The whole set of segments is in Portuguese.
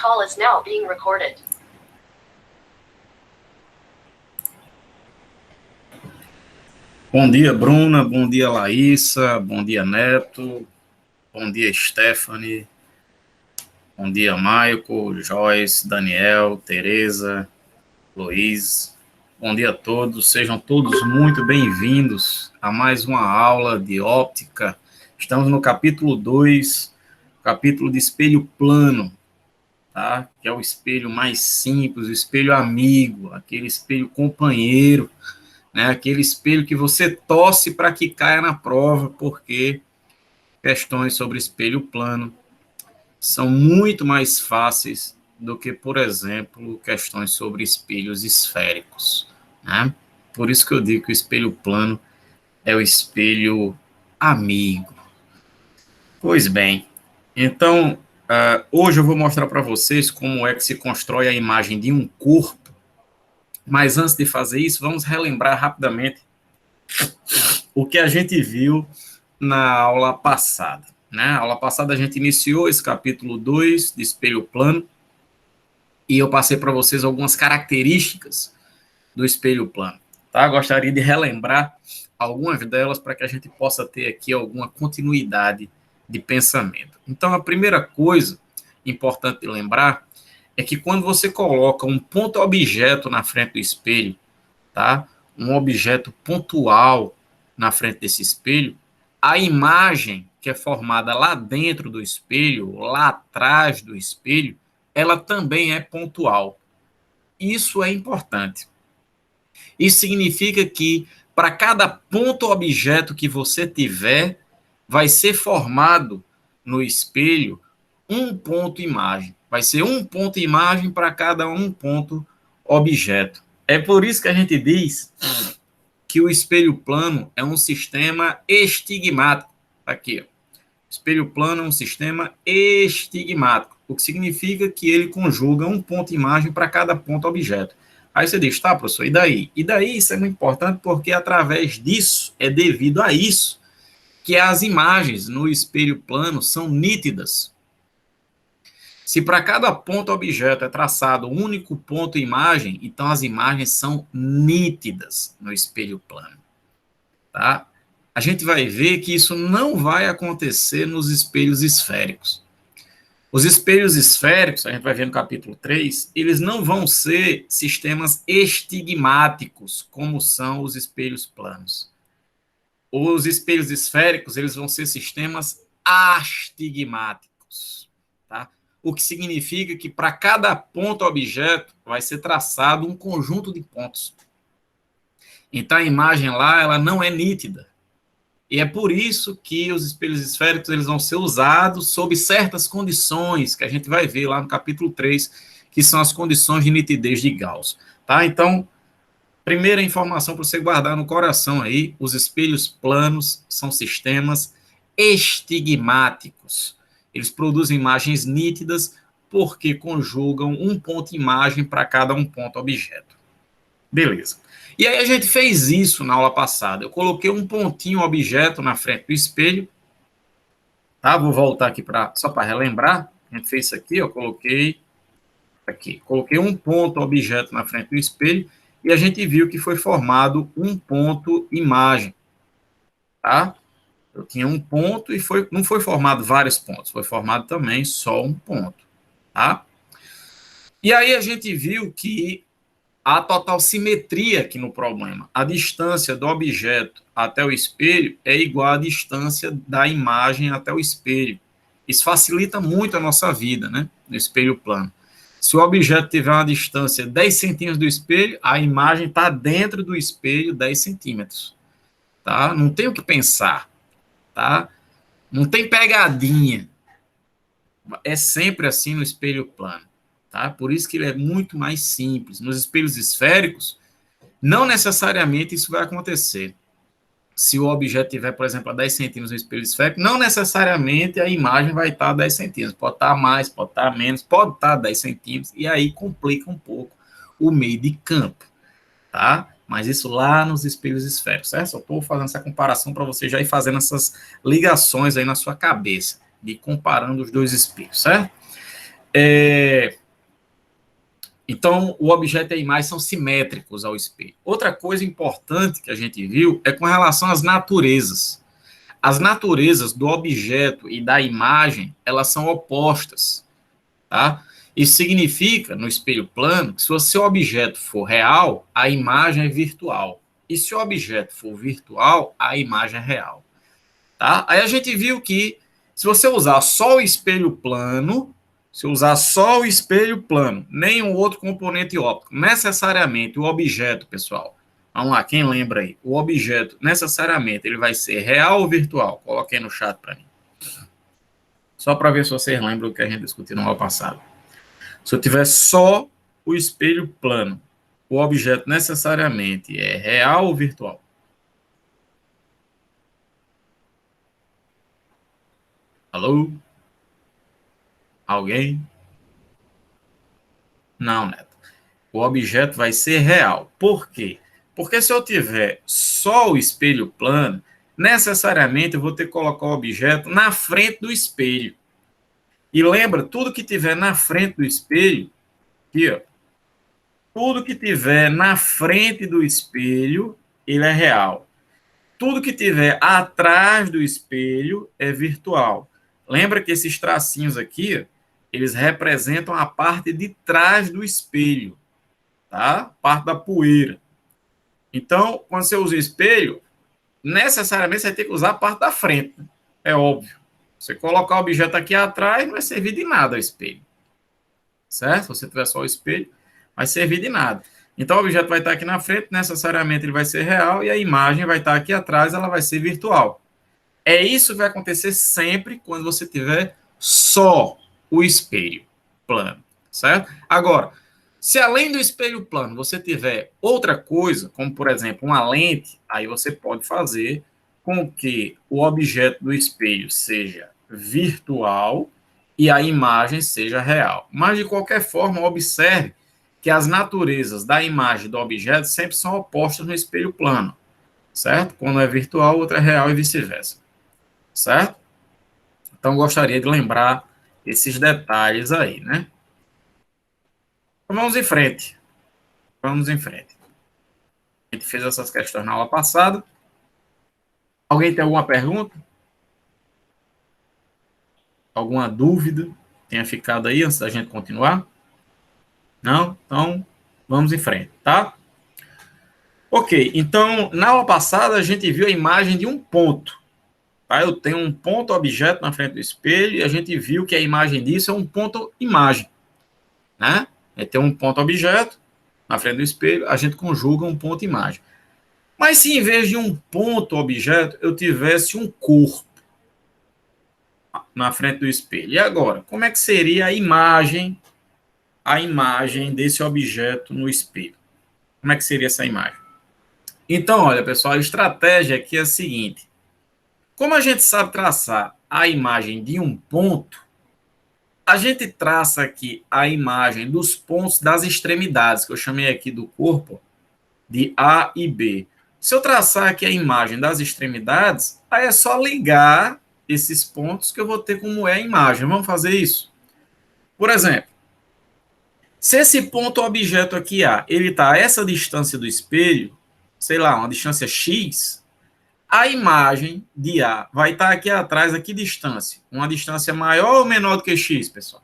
call is now being recorded. Bom dia, Bruna. Bom dia, Laísa. Bom dia, Neto. Bom dia, Stephanie. Bom dia, Maico, Joyce, Daniel, Tereza, Luiz. Bom dia a todos. Sejam todos muito bem-vindos a mais uma aula de óptica. Estamos no capítulo 2, capítulo de espelho plano, tá? Que é o espelho mais simples, o espelho amigo, aquele espelho companheiro, né? Aquele espelho que você torce para que caia na prova, porque questões sobre espelho plano são muito mais fáceis do que, por exemplo, questões sobre espelhos esféricos, né? Por isso que eu digo que o espelho plano é o espelho amigo. Pois bem, então, hoje eu vou mostrar para vocês como é que se constrói a imagem de um corpo. Mas antes de fazer isso, vamos relembrar rapidamente o que a gente viu na aula passada. Na aula passada a gente iniciou esse capítulo 2 de espelho plano e eu passei para vocês algumas características do espelho plano. Tá? Gostaria de relembrar algumas delas para que a gente possa ter aqui alguma continuidade de pensamento. Então, a primeira coisa importante de lembrar é que quando você coloca um ponto objeto na frente do espelho, tá? Um objeto pontual na frente desse espelho, a imagem que é formada lá dentro do espelho, lá atrás do espelho, ela também é pontual. Isso é importante. Isso significa que para cada ponto objeto que você tiver, vai ser formado no espelho um ponto imagem. Vai ser um ponto imagem para cada um ponto objeto. É por isso que a gente diz que o espelho plano é um sistema estigmático. Aqui, ó. Espelho plano é um sistema estigmático, o que significa que ele conjuga um ponto imagem para cada ponto objeto. Aí você diz, tá, professor, e daí? E daí isso é muito importante porque através disso, é devido a isso, que as imagens no espelho plano são nítidas. Se para cada ponto objeto é traçado um único ponto imagem, então as imagens são nítidas no espelho plano. Tá? A gente vai ver que isso não vai acontecer nos espelhos esféricos. Os espelhos esféricos, a gente vai ver no capítulo 3, eles não vão ser sistemas estigmáticos, como são os espelhos planos. Os espelhos esféricos, eles vão ser sistemas astigmáticos, tá? O que significa que para cada ponto objeto vai ser traçado um conjunto de pontos. Então a imagem lá, ela não é nítida. E é por isso que os espelhos esféricos eles vão ser usados sob certas condições, que a gente vai ver lá no capítulo 3, que são as condições de nitidez de Gauss. Tá? Então, primeira informação para você guardar no coração aí, os espelhos planos são sistemas estigmáticos. Eles produzem imagens nítidas porque conjugam um ponto imagem para cada um ponto objeto. Beleza. E aí a gente fez isso na aula passada. Eu coloquei um pontinho objeto na frente do espelho. Tá? Vou voltar aqui só para relembrar. A gente fez isso aqui, eu coloquei aqui. Coloquei um ponto objeto na frente do espelho e a gente viu que foi formado um ponto imagem. Tá? Eu tinha um ponto e não foi formado vários pontos, foi formado também só um ponto. Tá? E aí a gente viu que há total simetria aqui no problema. A distância do objeto até o espelho é igual à distância da imagem até o espelho. Isso facilita muito a nossa vida, né? No espelho plano. Se o objeto tiver uma distância 10 centímetros do espelho, a imagem está dentro do espelho 10 centímetros. Tá? Não tem o que pensar. Tá? Não tem pegadinha. É sempre assim no espelho plano. Tá? Por isso que ele é muito mais simples. Nos espelhos esféricos, não necessariamente isso vai acontecer. Se o objeto tiver, por exemplo, a 10 centímetros no espelho esférico, não necessariamente a imagem vai estar a 10 centímetros. Pode estar mais, pode estar menos, pode estar a 10 centímetros, e aí complica um pouco o meio de campo. Tá? Mas isso lá nos espelhos esféricos, certo? Só estou fazendo essa comparação para você já ir fazendo essas ligações aí na sua cabeça, de comparando os dois espelhos, certo? Então, o objeto e a imagem são simétricos ao espelho. Outra coisa importante que a gente viu é com relação às naturezas. As naturezas do objeto e da imagem, elas são opostas, tá? Isso significa, no espelho plano, que se o seu objeto for real, a imagem é virtual. E se o objeto for virtual, a imagem é real, tá? Aí a gente viu que, se você usar só o espelho plano, se usar só o espelho plano, nenhum outro componente óptico, necessariamente o objeto, pessoal, vamos lá, quem lembra aí? O objeto, necessariamente, ele vai ser real ou virtual? Coloquei no chat para mim. Só para ver se vocês lembram o que a gente discutiu no ano passado. Se eu tiver só o espelho plano, o objeto necessariamente é real ou virtual? Alô? Alguém? Não, Neto. O objeto vai ser real. Por quê? Porque se eu tiver só o espelho plano, necessariamente eu vou ter que colocar o objeto na frente do espelho. E lembra, tudo que tiver na frente do espelho, aqui, ó, tudo que tiver na frente do espelho, ele é real. Tudo que tiver atrás do espelho é virtual. Lembra que esses tracinhos aqui, eles representam a parte de trás do espelho, tá? Parte da poeira. Então, quando você usa o espelho, necessariamente você vai ter que usar a parte da frente. É óbvio. Você colocar o objeto aqui atrás, não vai servir de nada o espelho. Certo? Se você tiver só o espelho, vai servir de nada. Então, o objeto vai estar aqui na frente, necessariamente ele vai ser real, e a imagem vai estar aqui atrás, ela vai ser virtual. É isso que vai acontecer sempre quando você tiver só o espelho plano, certo? Agora, se além do espelho plano você tiver outra coisa, como por exemplo uma lente, aí você pode fazer com que o objeto do espelho seja virtual e a imagem seja real. Mas de qualquer forma, observe que as naturezas da imagem e do objeto sempre são opostas no espelho plano, certo? Quando é virtual, outra é real e vice-versa, certo? Então, gostaria de lembrar esses detalhes aí, né? Então, vamos em frente. Vamos em frente. A gente fez essas questões na aula passada. Alguém tem alguma pergunta? Alguma dúvida? Tenha ficado aí antes da gente continuar? Não? Então, vamos em frente, tá? Ok, então, na aula passada, a gente viu a imagem de um ponto. Tá? Eu tenho um ponto objeto na frente do espelho e a gente viu que a imagem disso é um ponto imagem, né? Tem um ponto objeto na frente do espelho, a gente conjuga um ponto imagem. Mas se em vez de um ponto objeto, eu tivesse um corpo na frente do espelho. E agora, como é que seria a imagem desse objeto no espelho? Como é que seria essa imagem? Então, olha, pessoal, a estratégia aqui é a seguinte. Como a gente sabe traçar a imagem de um ponto, a gente traça aqui a imagem dos pontos das extremidades, que eu chamei aqui do corpo, de A e B. Se eu traçar aqui a imagem das extremidades, aí é só ligar esses pontos que eu vou ter como é a imagem. Vamos fazer isso? Por exemplo, se esse ponto objeto aqui A, ele está a essa distância do espelho, sei lá, uma distância X, a imagem de A vai estar aqui atrás, a que distância? Uma distância maior ou menor do que X, pessoal?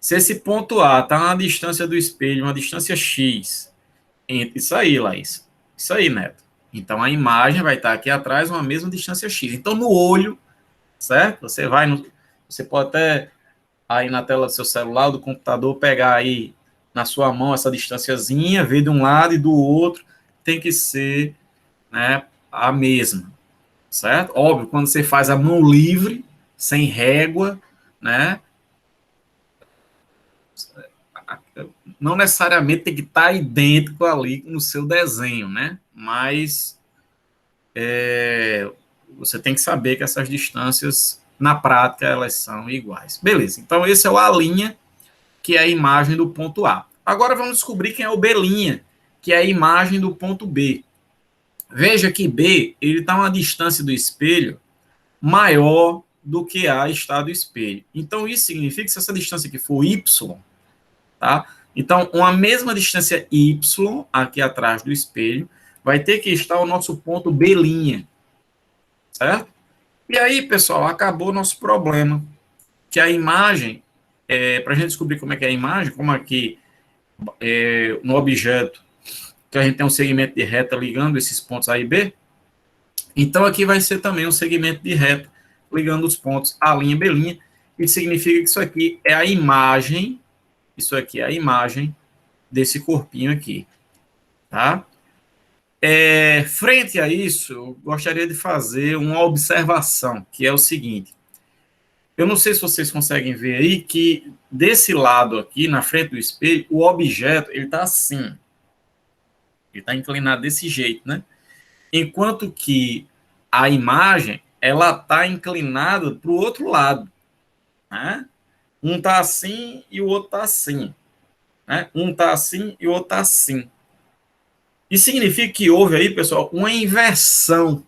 Se esse ponto A está na distância do espelho, uma distância X, isso aí, Laís. Isso aí, Neto. Então, a imagem vai estar aqui atrás, uma mesma distância X. Então, no olho, certo? Você pode até, aí na tela do seu celular, do computador, pegar aí na sua mão essa distânciazinha, ver de um lado e do outro, tem que ser, né, a mesma, certo? Óbvio, quando você faz a mão livre, sem régua, né, não necessariamente tem que estar idêntico ali no seu desenho, né? Mas você tem que saber que essas distâncias, na prática, elas são iguais. Beleza, então esse é o A', que é a imagem do ponto A. Agora vamos descobrir quem é o B', que é a imagem do ponto B. Veja que B, ele está a uma distância do espelho maior do que A está do espelho. Então, isso significa que se essa distância aqui for y, tá? Então, uma mesma distância y aqui atrás do espelho vai ter que estar o nosso ponto B', certo? E aí, pessoal, acabou o nosso problema, que a imagem, para a gente descobrir como é que é a imagem, como aqui no objeto, que a gente tem um segmento de reta ligando esses pontos A e B, então aqui vai ser também um segmento de reta ligando os pontos A', B', que significa que isso aqui é a imagem, isso aqui é a imagem desse corpinho aqui, tá? Frente a isso, eu gostaria de fazer uma observação, que é o seguinte. Eu não sei se vocês conseguem ver aí que desse lado aqui, na frente do espelho, o objeto, ele está assim. Ele está inclinado desse jeito, né? Enquanto que a imagem, ela está inclinada para o outro lado, né? Um está assim e o outro está assim, né? Um está assim e o outro está assim. Isso significa que houve aí, pessoal, uma inversão.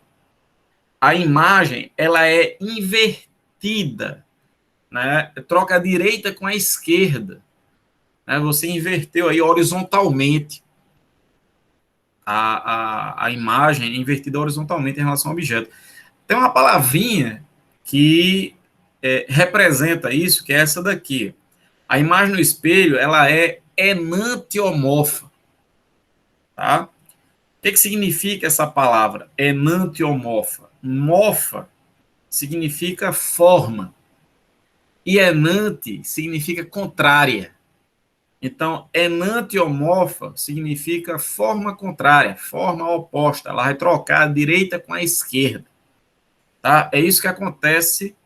A imagem, ela é invertida, né? Troca a direita com a esquerda, né? Você inverteu aí horizontalmente a imagem, invertida horizontalmente em relação ao objeto. Tem uma palavrinha que representa isso, que é essa daqui. A imagem no espelho, ela é enantiomorfa, tá? O que significa essa palavra? Enantiomorfa. Morfa significa forma. E enante significa contrária. Então, enantiomorfa significa forma contrária, forma oposta. Ela vai trocar a direita com a esquerda. Tá? É isso que acontece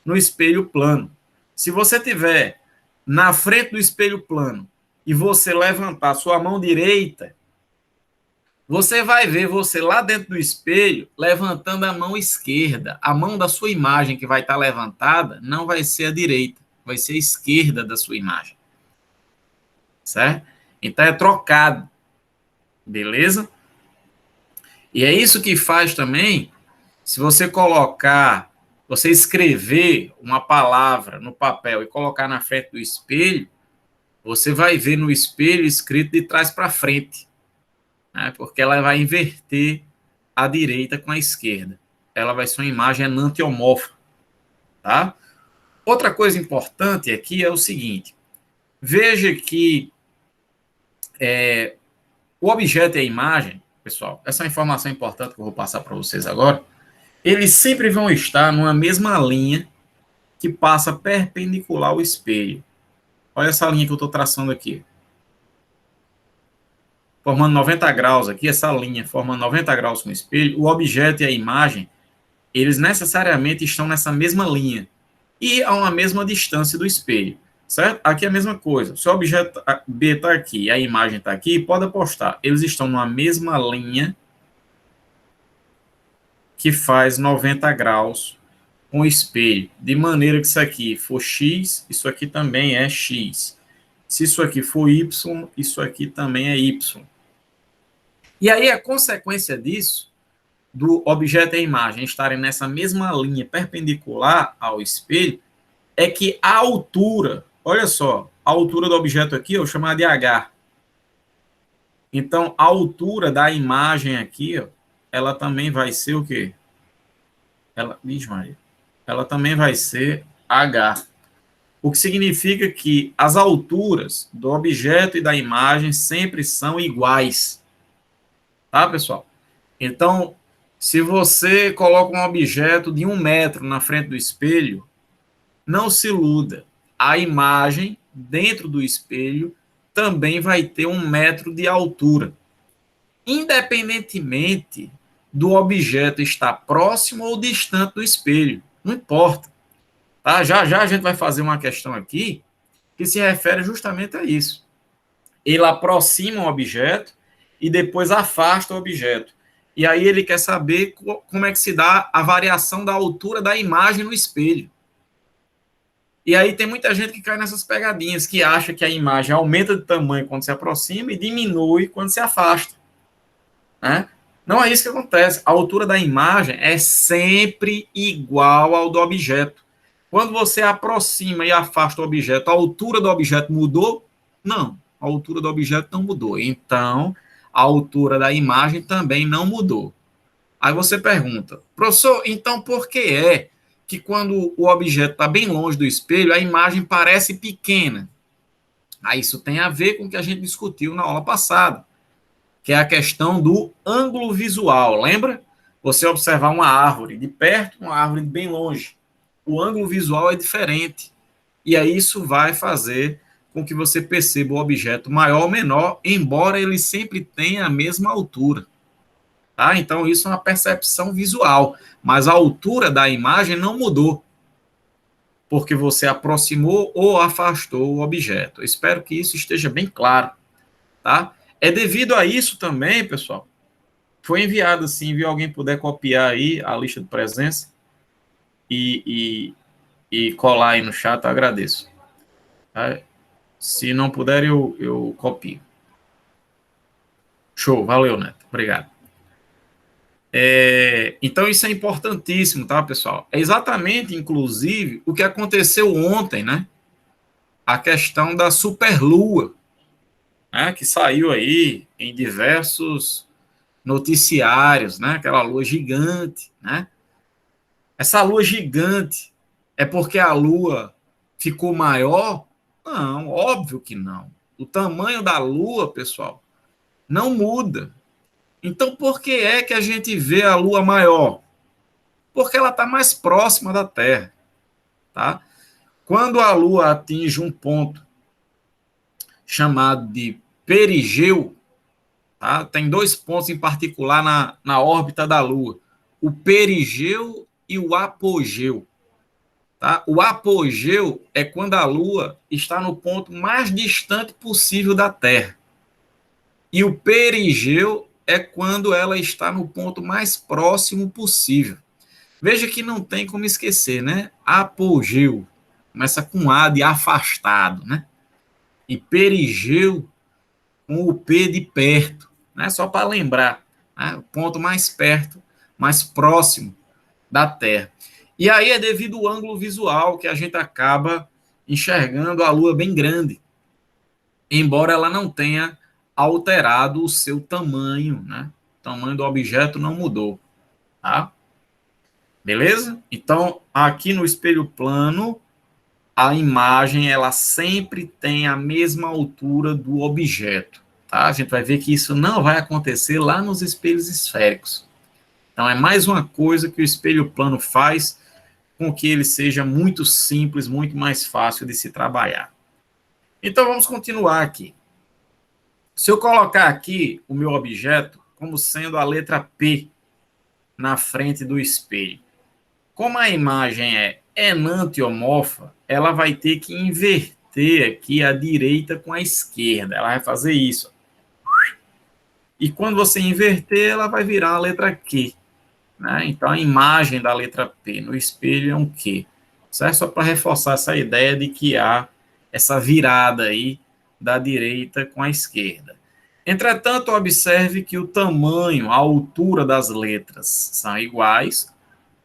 no espelho plano. Se você tiver na frente do espelho plano e você levantar sua mão direita, você vai ver você lá dentro do espelho levantando a mão esquerda. A mão da sua imagem que vai estar levantada não vai ser a direita, vai ser a esquerda da sua imagem. Certo? Então é trocado. Beleza? E é isso que faz também, se você colocar, você escrever uma palavra no papel e colocar na frente do espelho, você vai ver no espelho escrito de trás para frente, né? Porque ela vai inverter a direita com a esquerda. Ela vai ser uma imagem enantiomorfa, tá? Outra coisa importante aqui é o seguinte, veja que o objeto e a imagem, pessoal, essa é uma informação importante que eu vou passar para vocês agora, eles sempre vão estar numa mesma linha que passa perpendicular ao espelho. Olha essa linha que eu estou traçando aqui. Formando 90 graus aqui, essa linha formando 90 graus com o espelho, o objeto e a imagem, eles necessariamente estão nessa mesma linha e a uma mesma distância do espelho, certo? Aqui é a mesma coisa. Se o objeto B está aqui e a imagem está aqui, pode apostar, eles estão numa mesma linha que faz 90 graus com o espelho, de maneira que isso aqui for X, isso aqui também é X. Se isso aqui for Y, isso aqui também é Y. E aí a consequência disso, do objeto e a imagem estarem nessa mesma linha perpendicular ao espelho, é que a altura, olha só, a altura do objeto aqui eu vou chamar de H. Então, a altura da imagem aqui, ó, ela também vai ser o quê? Ela também vai ser H. O que significa que as alturas do objeto e da imagem sempre são iguais. Tá, pessoal? Então, se você coloca um objeto de 1 metro na frente do espelho, não se iluda. A imagem dentro do espelho também vai ter 1 metro de altura. Independentemente do objeto estar próximo ou distante do espelho. Não importa. Tá? Já já a gente vai fazer uma questão aqui que se refere justamente a isso. Ele aproxima o objeto e depois afasta o objeto. E aí ele quer saber como é que se dá a variação da altura da imagem no espelho. E aí tem muita gente que cai nessas pegadinhas, que acha que a imagem aumenta de tamanho quando se aproxima e diminui quando se afasta. Né? Não é isso que acontece. A altura da imagem é sempre igual ao do objeto. Quando você aproxima e afasta o objeto, a altura do objeto mudou? Não, a altura do objeto não mudou. Então, a altura da imagem também não mudou. Aí você pergunta, professor, então por que é que quando o objeto está bem longe do espelho, a imagem parece pequena? Aí isso tem a ver com o que a gente discutiu na aula passada, que é a questão do ângulo visual. Lembra? Você observar uma árvore de perto, uma árvore de bem longe. O ângulo visual é diferente. E aí isso vai fazer com que você perceba o objeto maior ou menor, embora ele sempre tenha a mesma altura. Tá? Então, isso é uma percepção visual. Mas a altura da imagem não mudou, porque você aproximou ou afastou o objeto. Espero que isso esteja bem claro. Tá? É devido a isso também, pessoal. Foi enviado assim, viu? Alguém puder copiar aí a lista de presença e colar aí no chat, eu agradeço. Tá? Se não puder, eu copio. Show, valeu, Neto. Obrigado. Então, isso é importantíssimo, tá, pessoal? É exatamente, inclusive, o que aconteceu ontem, né? A questão da superlua, né? Que saiu aí em diversos noticiários, né? Aquela lua gigante, né? Essa lua gigante é porque a lua ficou maior? Não, óbvio que não. O tamanho da lua, pessoal, não muda. Então, por que é que a gente vê a lua maior? Porque ela está mais próxima da Terra, tá? Quando a lua atinge um ponto chamado de perigeu, tá? Tem dois pontos em particular na órbita da lua, o perigeu e o apogeu. Tá? O apogeu é quando a Lua está no ponto mais distante possível da Terra. E o perigeu é quando ela está no ponto mais próximo possível. Veja que não tem como esquecer, né? Apogeu começa com A de afastado, né? E perigeu com o P de perto, né? Só para lembrar, né? O ponto mais perto, mais próximo da Terra. E aí é devido ao ângulo visual que a gente acaba enxergando a Lua bem grande, embora ela não tenha alterado o seu tamanho, né? O tamanho do objeto não mudou, tá? Beleza? Então, aqui no espelho plano, a imagem ela sempre tem a mesma altura do objeto, tá? A gente vai ver que isso não vai acontecer lá nos espelhos esféricos. Então, é mais uma coisa que o espelho plano faz com que ele seja muito simples, muito mais fácil de se trabalhar. Então, vamos continuar aqui. Se eu colocar aqui o meu objeto como sendo a letra P na frente do espelho, como a imagem é enantiomorfa, ela vai ter que inverter aqui a direita com a esquerda. Ela vai fazer isso. E quando você inverter, ela vai virar a letra Q. Né? Então, a imagem da letra P no espelho é um Q. Certo? Só para reforçar essa ideia de que há essa virada aí da direita com a esquerda. Entretanto, observe que o tamanho, a altura das letras são iguais,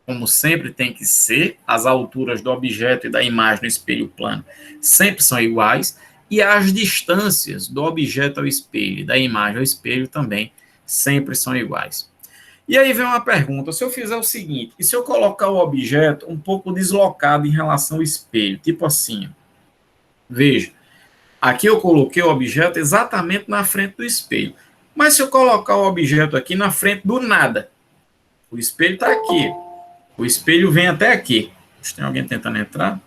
como sempre tem que ser, as alturas do objeto e da imagem no espelho plano sempre são iguais, e as distâncias do objeto ao espelho e da imagem ao espelho também sempre são iguais. E aí vem uma pergunta, se eu fizer o seguinte, e se eu colocar o objeto um pouco deslocado em relação ao espelho, tipo assim, veja, aqui eu coloquei o objeto exatamente na frente do espelho, mas se eu colocar o objeto aqui na frente do nada, o espelho está aqui, o espelho vem até aqui. Tem alguém tentando entrar?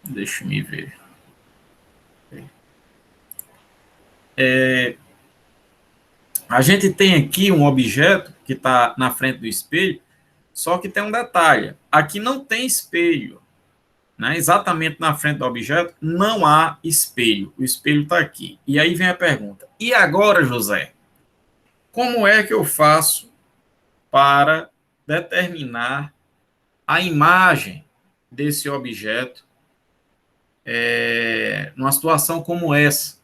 Deixa eu me ver. A gente tem aqui um objeto que está na frente do espelho, só que tem um detalhe. Aqui não tem espelho. Né? Exatamente na frente do objeto não há espelho. O espelho está aqui. E aí vem a pergunta. E agora, José? Como é que eu faço para determinar a imagem desse objeto numa situação como essa?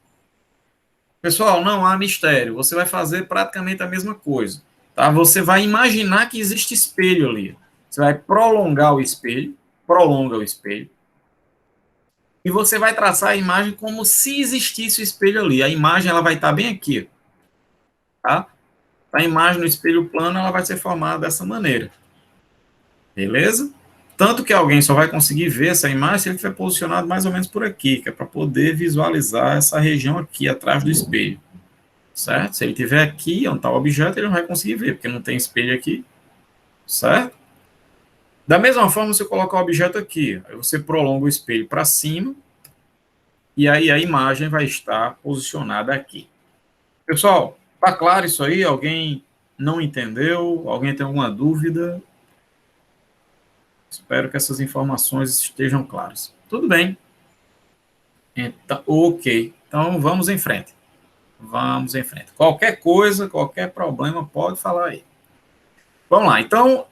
Pessoal, não há mistério. Você vai fazer praticamente a mesma coisa. Tá? Você vai imaginar que existe espelho ali. Você vai prolongar o espelho, prolonga o espelho, e você vai traçar a imagem como se existisse o espelho ali. A imagem ela vai estar bem aqui. Tá? A imagem no espelho plano ela vai ser formada dessa maneira. Beleza? Tanto que alguém só vai conseguir ver essa imagem se ele estiver posicionado mais ou menos por aqui, que é para poder visualizar essa região aqui atrás do espelho. Certo? Se ele estiver aqui, onde está o objeto, ele não vai conseguir ver, porque não tem espelho aqui. Certo? Da mesma forma, você colocar o objeto aqui, aí você prolonga o espelho para cima, e aí a imagem vai estar posicionada aqui. Pessoal, tá claro isso aí? Alguém não entendeu? Alguém tem alguma dúvida? Espero que essas informações estejam claras. Tudo bem. Então, ok. Então, vamos em frente. Vamos em frente. Qualquer coisa, qualquer problema, pode falar aí. Vamos lá. Então,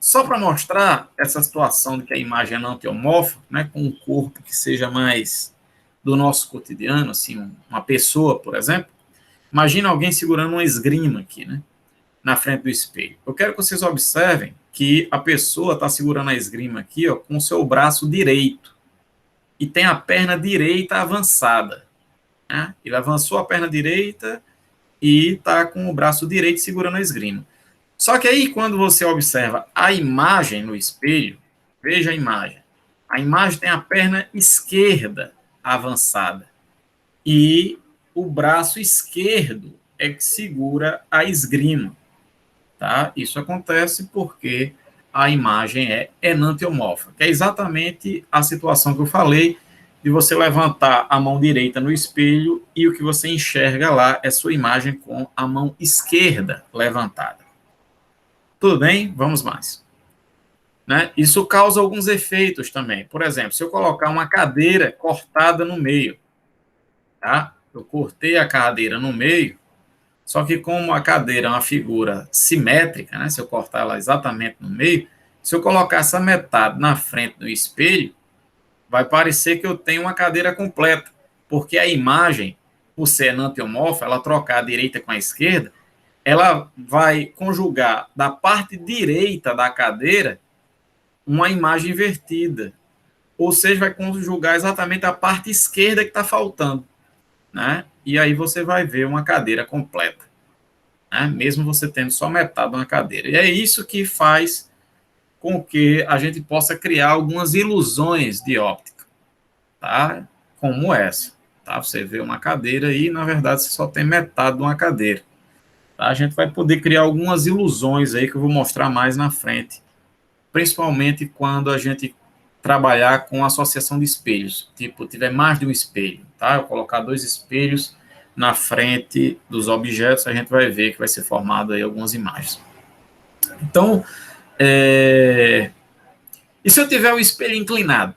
só para mostrar essa situação de que a imagem é não teomorfa, né, com um corpo que seja mais do nosso cotidiano, assim, uma pessoa, por exemplo, imagina alguém segurando uma esgrima aqui, né, na frente do espelho. Eu quero que vocês observem que a pessoa está segurando a esgrima aqui, ó, com o seu braço direito e tem a perna direita avançada. Né? Ele avançou a perna direita e está com o braço direito segurando a esgrima. Só que aí, quando você observa a imagem no espelho, veja a imagem. A imagem tem a perna esquerda avançada e o braço esquerdo é que segura a esgrima. Tá? Isso acontece porque a imagem é enantiomorfa, que é exatamente a situação que eu falei de você levantar a mão direita no espelho e o que você enxerga lá é sua imagem com a mão esquerda levantada. Tudo bem? Vamos mais. Né? Isso causa alguns efeitos também. Por exemplo, se eu colocar uma cadeira cortada no meio, tá? Eu cortei a cadeira no meio, só que como a cadeira é uma figura simétrica, né? Se eu cortar ela exatamente no meio, se eu colocar essa metade na frente do espelho, vai parecer que eu tenho uma cadeira completa, porque a imagem, por ser enantiomorfa, ela trocar a direita com a esquerda, ela vai conjugar da parte direita da cadeira uma imagem invertida, ou seja, vai conjugar exatamente a parte esquerda que está faltando, né? E aí você vai ver uma cadeira completa, né? Mesmo você tendo só metade de uma cadeira. E é isso que faz com que a gente possa criar algumas ilusões de óptica, tá? Como essa, tá? Você vê uma cadeira e, na verdade, você só tem metade de uma cadeira. Tá? A gente vai poder criar algumas ilusões aí que eu vou mostrar mais na frente, principalmente quando a gente trabalhar com associação de espelhos, tipo, tiver mais de um espelho, tá? Eu colocar dois espelhos na frente dos objetos, a gente vai ver que vai ser formado aí algumas imagens. Então, e se eu tiver o espelho inclinado?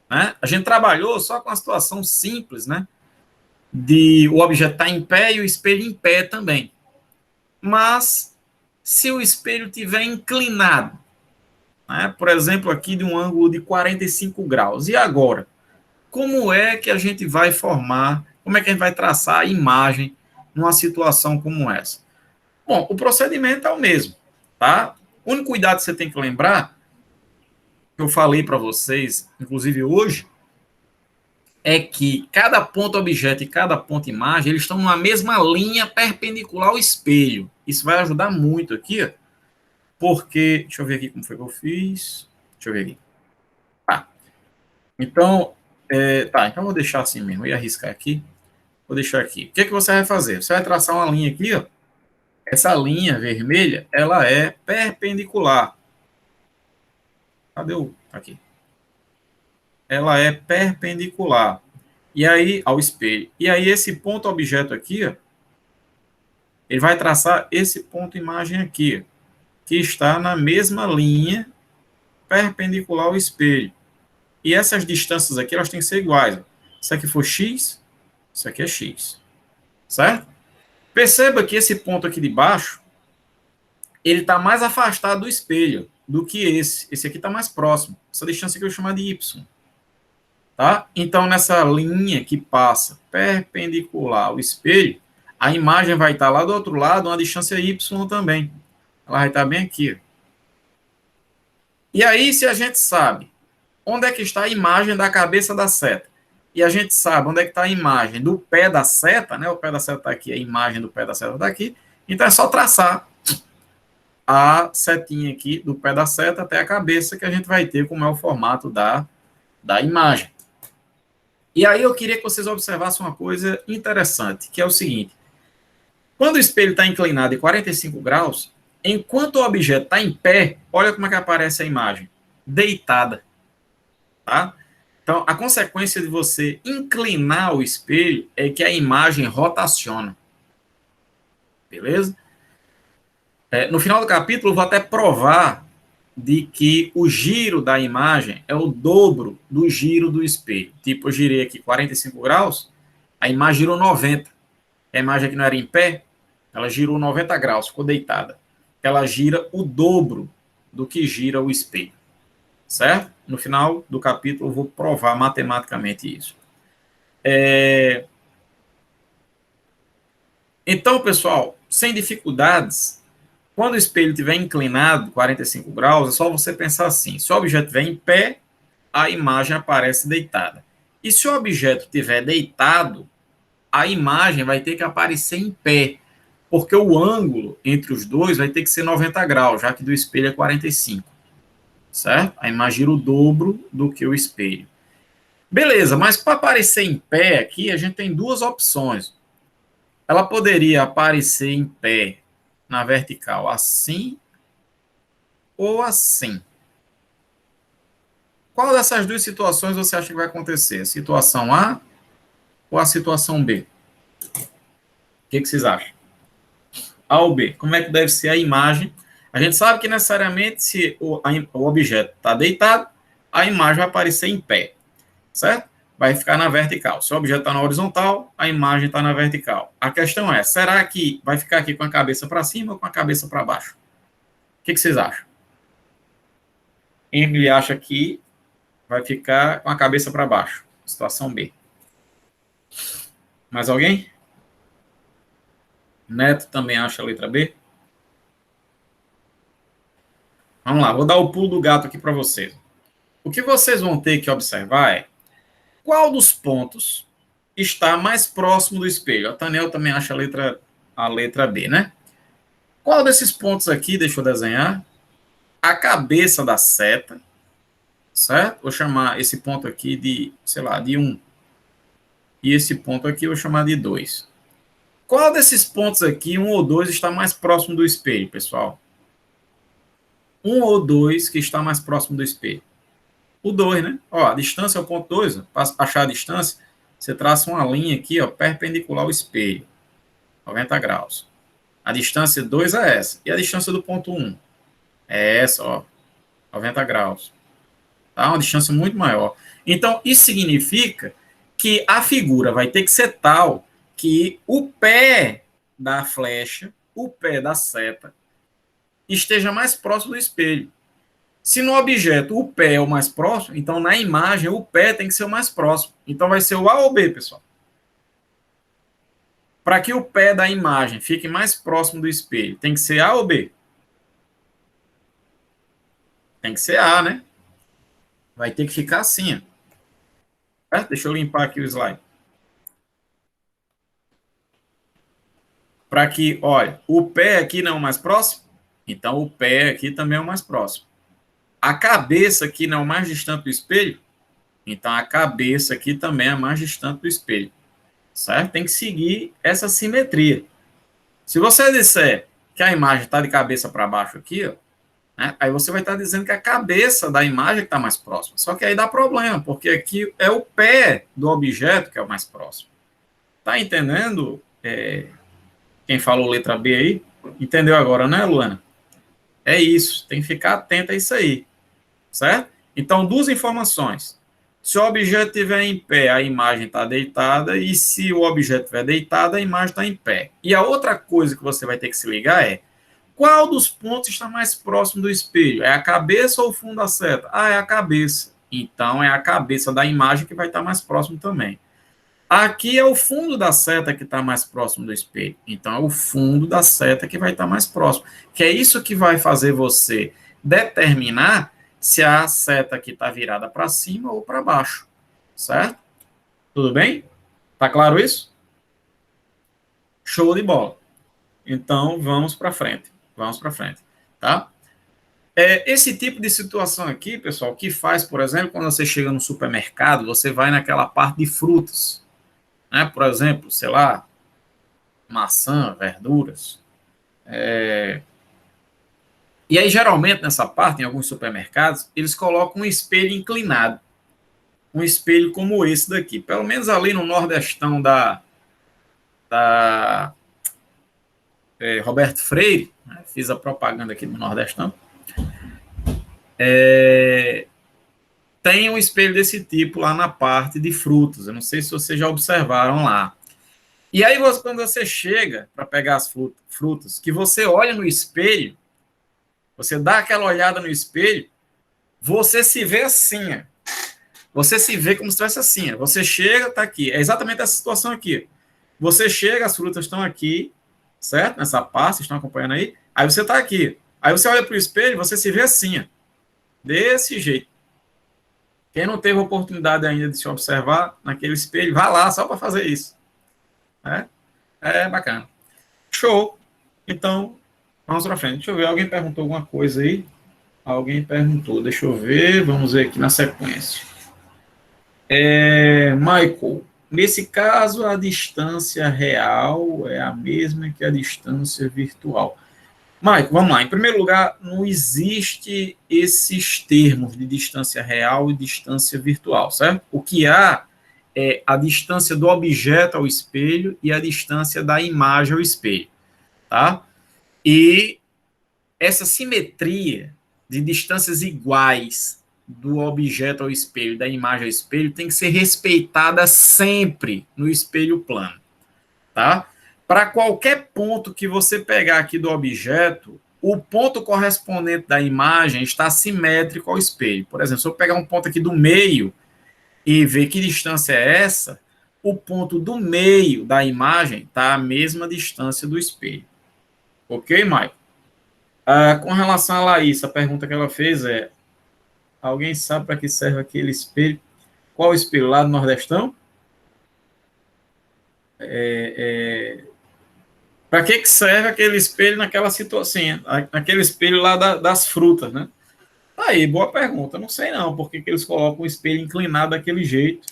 Né? A gente trabalhou só com a situação simples, né? De o objeto estar em pé e o espelho em pé também. Mas, se o espelho tiver inclinado, né? Por exemplo, aqui de um ângulo de 45 graus, e agora? Como é que a gente vai formar, como é que a gente vai traçar a imagem numa situação como essa? Bom, o procedimento é o mesmo, tá? O único cuidado que você tem que lembrar, que eu falei para vocês, inclusive hoje, é que cada ponto objeto e cada ponto imagem, eles estão numa mesma linha perpendicular ao espelho. Isso vai ajudar muito aqui, porque, deixa eu ver aqui como foi que eu fiz, deixa eu ver aqui. Tá, então, então eu vou deixar assim mesmo, eu ia arriscar aqui. Vou deixar aqui. O que, que você vai fazer? Você vai traçar uma linha aqui, ó. Essa linha vermelha, ela é perpendicular. Cadê o... Aqui. Ela é perpendicular. E aí, ao espelho. E aí, esse ponto objeto aqui, ó, ele vai traçar esse ponto imagem aqui, ó, que está na mesma linha perpendicular ao espelho. E essas distâncias aqui, elas têm que ser iguais. Ó. Isso aqui for x, isso aqui é x. Certo? Perceba que esse ponto aqui de baixo, ele está mais afastado do espelho do que esse. Esse aqui está mais próximo. Essa distância aqui eu vou chamar de y. Tá? Então, nessa linha que passa perpendicular ao espelho, a imagem vai estar lá do outro lado, uma distância y também. Ela vai estar bem aqui. E aí, se a gente sabe onde é que está a imagem da cabeça da seta, e a gente sabe onde é que está a imagem do pé da seta, né? O pé da seta está aqui, a imagem do pé da seta está aqui. Então, é só traçar a setinha aqui do pé da seta até a cabeça, que a gente vai ter como é o formato da imagem. E aí eu queria que vocês observassem uma coisa interessante, que é o seguinte. Quando o espelho está inclinado em 45 graus, enquanto o objeto está em pé, olha como é que aparece a imagem. Deitada. Tá? Então, a consequência de você inclinar o espelho é que a imagem rotaciona. Beleza? No final do capítulo, eu vou até provar de que o giro da imagem é o dobro do giro do espelho. Tipo, eu girei aqui 45 graus, a imagem girou 90. A imagem aqui não era em pé, ela girou 90 graus, ficou deitada. Ela gira o dobro do que gira o espelho. Certo? No final do capítulo, eu vou provar matematicamente isso. Então, pessoal, sem dificuldades, quando o espelho estiver inclinado 45 graus, é só você pensar assim: se o objeto estiver em pé, a imagem aparece deitada. E se o objeto estiver deitado, a imagem vai ter que aparecer em pé, porque o ângulo entre os dois vai ter que ser 90 graus, já que do espelho é 45. Certo? A imagem gira o dobro do que o espelho. Beleza, mas para aparecer em pé aqui, a gente tem duas opções. Ela poderia aparecer em pé na vertical assim ou assim. Qual dessas duas situações você acha que vai acontecer? A situação A ou a situação B? O que vocês acham? A ou B? Como é que deve ser a imagem? A gente sabe que necessariamente se o objeto está deitado, a imagem vai aparecer em pé, certo? Vai ficar na vertical. Se o objeto está na horizontal, a imagem está na vertical. A questão é, será que vai ficar aqui com a cabeça para cima ou com a cabeça para baixo? O que vocês acham? Emily acha que vai ficar com a cabeça para baixo. Situação B. Mais alguém? Neto também acha a letra B? Vamos lá, vou dar o pulo do gato aqui para vocês. O que vocês vão ter que observar é qual dos pontos está mais próximo do espelho. A Tanel também acha a letra B, né? Qual desses pontos aqui, deixa eu desenhar, a cabeça da seta, certo? Vou chamar esse ponto aqui de, sei lá, de 1. E esse ponto aqui eu vou chamar de 2. Qual desses pontos aqui, 1 ou 2, está mais próximo do espelho, pessoal? 1 ou 2 que está mais próximo do espelho? O 2, né? Ó, a distância é o ponto 2. Para achar a distância, você traça uma linha aqui, ó, perpendicular ao espelho. 90 graus. A distância 2 é essa. E a distância do ponto 1? É essa, ó. 90 graus. Tá? Uma distância muito maior. Então, isso significa que a figura vai ter que ser tal que o pé da flecha, o pé da seta, esteja mais próximo do espelho. Se no objeto o pé é o mais próximo, então na imagem o pé tem que ser o mais próximo. Então vai ser o A ou B, pessoal. Para que o pé da imagem fique mais próximo do espelho, tem que ser A ou B? Tem que ser A, né? Vai ter que ficar assim, ó. Deixa eu limpar aqui o slide. Para que, olha, o pé aqui não é o mais próximo, então o pé aqui também é o mais próximo. A cabeça aqui não é o mais distante do espelho, então a cabeça aqui também é mais distante do espelho. Certo? Tem que seguir essa simetria. Se você disser que a imagem está de cabeça para baixo aqui, ó, né, aí você vai estar dizendo que a cabeça da imagem está mais próxima. Só que aí dá problema, porque aqui é o pé do objeto que é o mais próximo. Tá entendendo? Quem falou letra B aí? Entendeu agora, né, Luana? É isso. Tem que ficar atento a isso aí. Certo? Então, duas informações. Se o objeto estiver em pé, a imagem está deitada, e se o objeto estiver deitado, a imagem está em pé. E a outra coisa que você vai ter que se ligar é qual dos pontos está mais próximo do espelho? É a cabeça ou o fundo da seta? Ah, é a cabeça. Então, é a cabeça da imagem que vai estar mais próximo também. Aqui é o fundo da seta que está mais próximo do espelho. Então, é o fundo da seta que vai estar mais próximo. Que é isso que vai fazer você determinar se a seta aqui está virada para cima ou para baixo. Certo? Tudo bem? Tá claro isso? Show de bola. Então, vamos para frente. Vamos para frente. Tá? Esse tipo de situação aqui, pessoal, que faz, por exemplo, quando você chega no supermercado, você vai naquela parte de frutas. Né? Por exemplo, sei lá, maçã, verduras. E aí, geralmente, nessa parte, em alguns supermercados, eles colocam um espelho inclinado. Um espelho como esse daqui. Pelo menos ali no Nordestão da Roberto Freire, né? Fiz a propaganda aqui do Nordestão. Tem um espelho desse tipo lá na parte de frutas. Eu não sei se vocês já observaram lá. E aí, quando você chega para pegar as frutas, que você olha no espelho, você dá aquela olhada no espelho, você se vê assim. Você se vê como se estivesse assim. Você chega, está aqui. É exatamente essa situação aqui. Você chega, as frutas estão aqui, certo? Nessa parte, vocês estão acompanhando aí. Aí você está aqui. Aí você olha para o espelho, você se vê assim. Desse jeito. Quem não teve oportunidade ainda de se observar naquele espelho, vá lá só para fazer isso. É bacana. Show. Então, vamos para frente. Deixa eu ver, alguém perguntou alguma coisa aí? Alguém perguntou, deixa eu ver, vamos ver aqui na sequência. Michael, nesse caso, a distância real é a mesma que a distância virtual. Michael, vamos lá. Em primeiro lugar, não existe esses termos de distância real e distância virtual, certo? O que há é a distância do objeto ao espelho e a distância da imagem ao espelho, tá? E essa simetria de distâncias iguais do objeto ao espelho, da imagem ao espelho, tem que ser respeitada sempre no espelho plano, tá? Para qualquer ponto que você pegar aqui do objeto, o ponto correspondente da imagem está simétrico ao espelho. Por exemplo, se eu pegar um ponto aqui do meio e ver que distância é essa, o ponto do meio da imagem está à mesma distância do espelho. Ok, Mike? Com relação a Laís, a pergunta que ela fez é: alguém sabe para que serve aquele espelho? Qual espelho? Lá do Nordestão? Para que serve aquele espelho naquela situação? Aquele espelho lá das frutas, né? Aí, boa pergunta. Não sei não, por que eles colocam o espelho inclinado daquele jeito.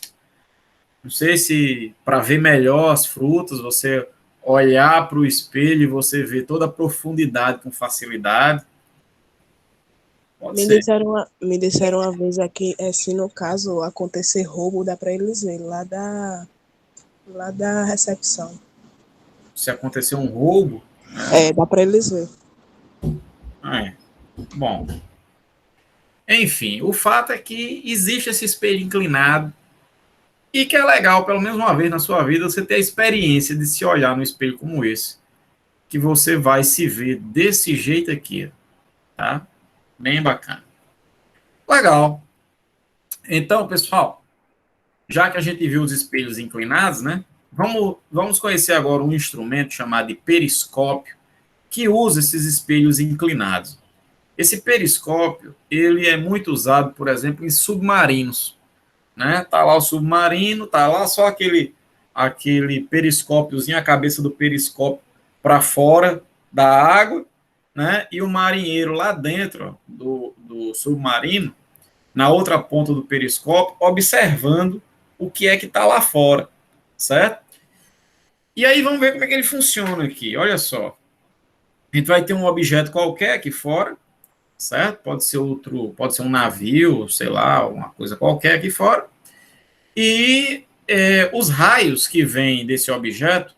Não sei se para ver melhor as frutas, você olhar para o espelho e você ver toda a profundidade com facilidade. Pode ser. Me disseram uma vez aqui, se no caso acontecer roubo, dá para eles verem lá da recepção. Se acontecer um roubo... Dá para eles verem. Bom. Enfim, o fato é que existe esse espelho inclinado e que é legal, pelo menos uma vez na sua vida, você ter a experiência de se olhar no espelho como esse, que você vai se ver desse jeito aqui, tá? Bem bacana. Legal. Então, pessoal, já que a gente viu os espelhos inclinados, né? Vamos conhecer agora um instrumento chamado de periscópio, que usa esses espelhos inclinados. Esse periscópio, ele é muito usado, por exemplo, em submarinos, né? Tá lá o submarino, tá lá só aquele periscópiozinho, a cabeça do periscópio para fora da água, né? E o marinheiro lá dentro do submarino, na outra ponta do periscópio, observando o que é que está lá fora, certo? E aí vamos ver como é que ele funciona aqui. Olha só, a gente vai ter um objeto qualquer aqui fora, certo? Pode ser um navio, sei lá, uma coisa qualquer aqui fora. E os raios que vêm desse objeto,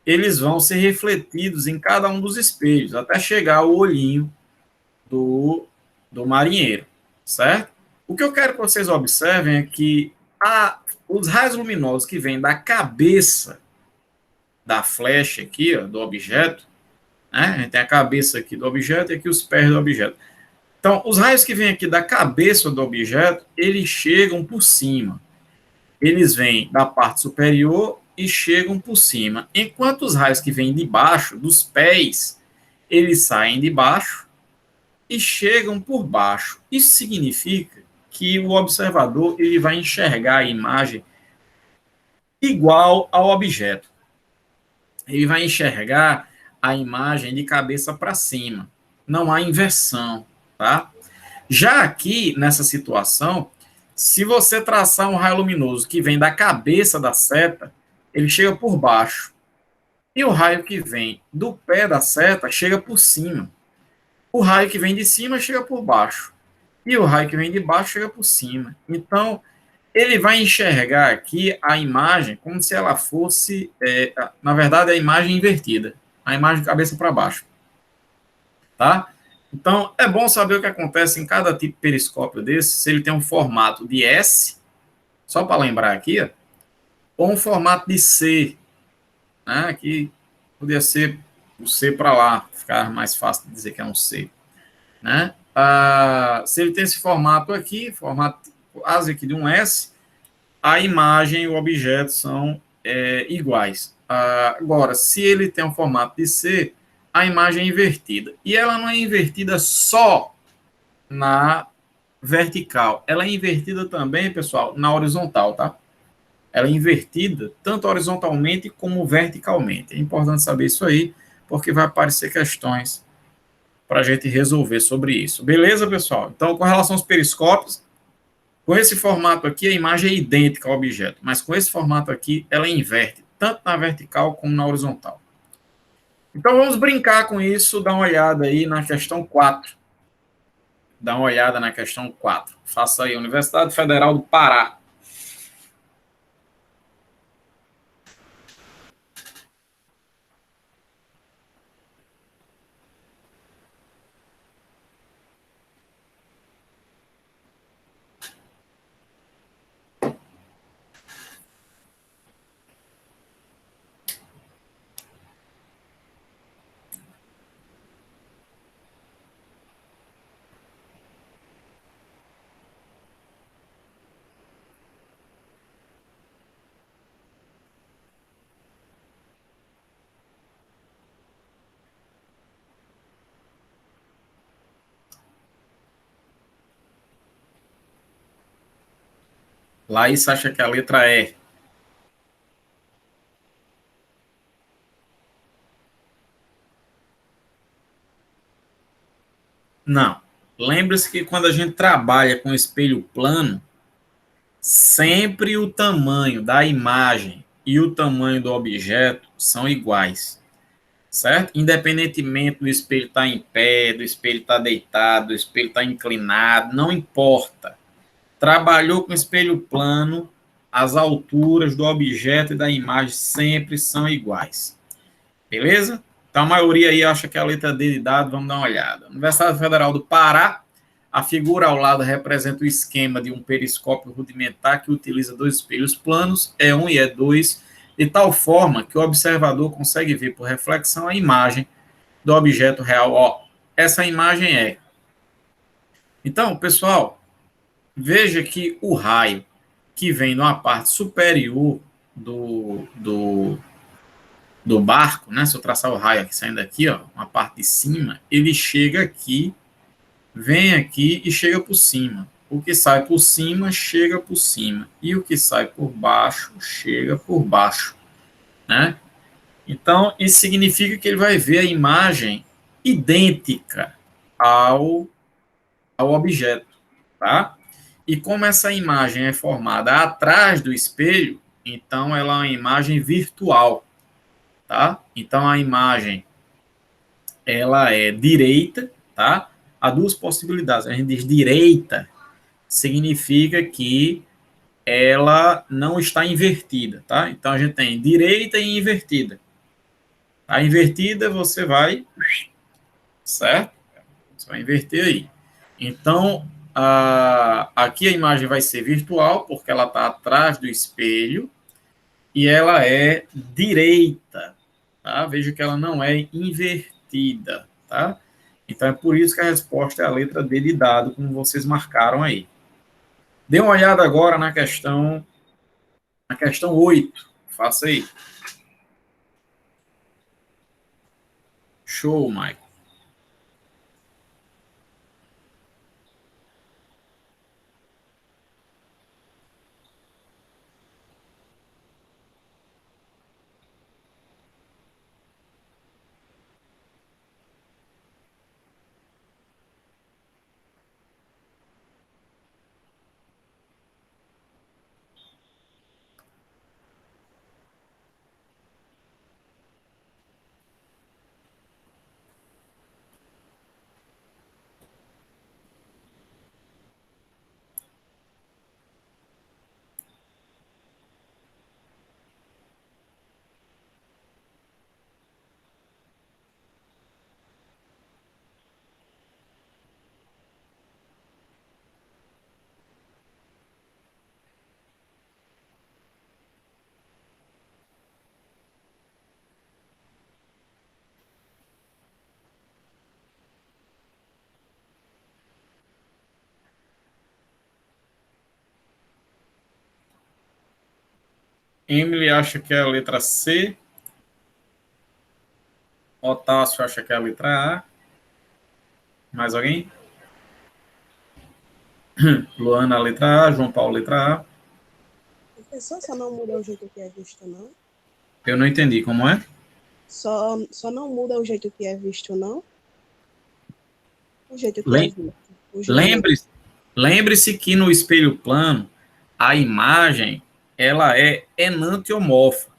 eles vão ser refletidos em cada um dos espelhos, até chegar ao olhinho do marinheiro, certo? O que eu quero que vocês observem é que os raios luminosos que vêm da cabeça da flecha aqui, ó, do objeto, né? A gente tem a cabeça aqui do objeto e aqui os pés do objeto. Então, os raios que vêm aqui da cabeça do objeto, eles chegam por cima. Eles vêm da parte superior e chegam por cima. Enquanto os raios que vêm de baixo, dos pés, eles saem de baixo e chegam por baixo. Isso significa que o observador ele vai enxergar a imagem igual ao objeto. Ele vai enxergar a imagem de cabeça para cima. Não há inversão, tá? Já aqui, nessa situação, se você traçar um raio luminoso que vem da cabeça da seta, ele chega por baixo. E o raio que vem do pé da seta chega por cima. O raio que vem de cima chega por baixo. E o raio que vem de baixo chega por cima. Então, ele vai enxergar aqui a imagem como se ela fosse, na verdade, a imagem invertida. A imagem de cabeça para baixo. Tá? Então, é bom saber o que acontece em cada tipo de periscópio desse, se ele tem um formato de S, só para lembrar aqui, ó, ou um formato de C, né, que podia ser o C para lá, ficar mais fácil de dizer que é um C. Né? Se ele tem esse formato aqui, formato quase aqui de um S, a imagem e o objeto são iguais. Agora, se ele tem um formato de C, a imagem é invertida. E ela não é invertida só na vertical, ela é invertida também, pessoal, na horizontal, tá? Ela é invertida tanto horizontalmente como verticalmente. É importante saber isso aí, porque vai aparecer questões para a gente resolver sobre isso. Beleza, pessoal? Então, com relação aos periscópios, com esse formato aqui, a imagem é idêntica ao objeto, mas com esse formato aqui, ela inverte, tanto na vertical como na horizontal. Então, vamos brincar com isso, dar uma olhada aí na questão 4. Dá uma olhada na questão 4. Faça aí, Universidade Federal do Pará. Laís acha que a letra E. Não. Lembre-se que quando a gente trabalha com espelho plano, sempre o tamanho da imagem e o tamanho do objeto são iguais, certo? Independentemente do espelho estar em pé, do espelho estar deitado, do espelho estar inclinado, não importa. Trabalhou com espelho plano, as alturas do objeto e da imagem sempre são iguais. Beleza? Então, a maioria aí acha que é a letra D de dado, vamos dar uma olhada. Universidade Federal do Pará, a figura ao lado representa o esquema de um periscópio rudimentar que utiliza dois espelhos planos, E1 e E2, de tal forma que o observador consegue ver por reflexão a imagem do objeto real. Ó, essa imagem é. Então, pessoal, veja que o raio que vem na parte superior do barco, né? Se eu traçar o raio aqui, saindo aqui, ó, uma parte de cima, ele chega aqui, vem aqui e chega por cima. O que sai por cima, chega por cima. E o que sai por baixo, chega por baixo, né? Então, isso significa que ele vai ver a imagem idêntica ao objeto, tá? E como essa imagem é formada atrás do espelho, então ela é uma imagem virtual, tá? Então a imagem ela é direita, tá? Há duas possibilidades. A gente diz direita significa que ela não está invertida, tá? Então a gente tem direita e invertida. A invertida você vai, certo? Você vai inverter aí. Então aqui a imagem vai ser virtual porque ela está atrás do espelho e ela é direita, tá? Veja que ela não é invertida, tá? Então, é por isso que a resposta é a letra D de dado, como vocês marcaram aí. Dê uma olhada agora na questão 8. Faça aí. Show, Michael. Emily acha que é a letra C. Otácio acha que é a letra A. Mais alguém? Luana, a letra A. João Paulo, letra A. Professor, só não muda o jeito que é visto, não? Eu não entendi como é. Só não muda o jeito que é visto, não? O jeito que é visto. O geometria. Lembre-se que no espelho plano, a imagem ela é enantiomorfa.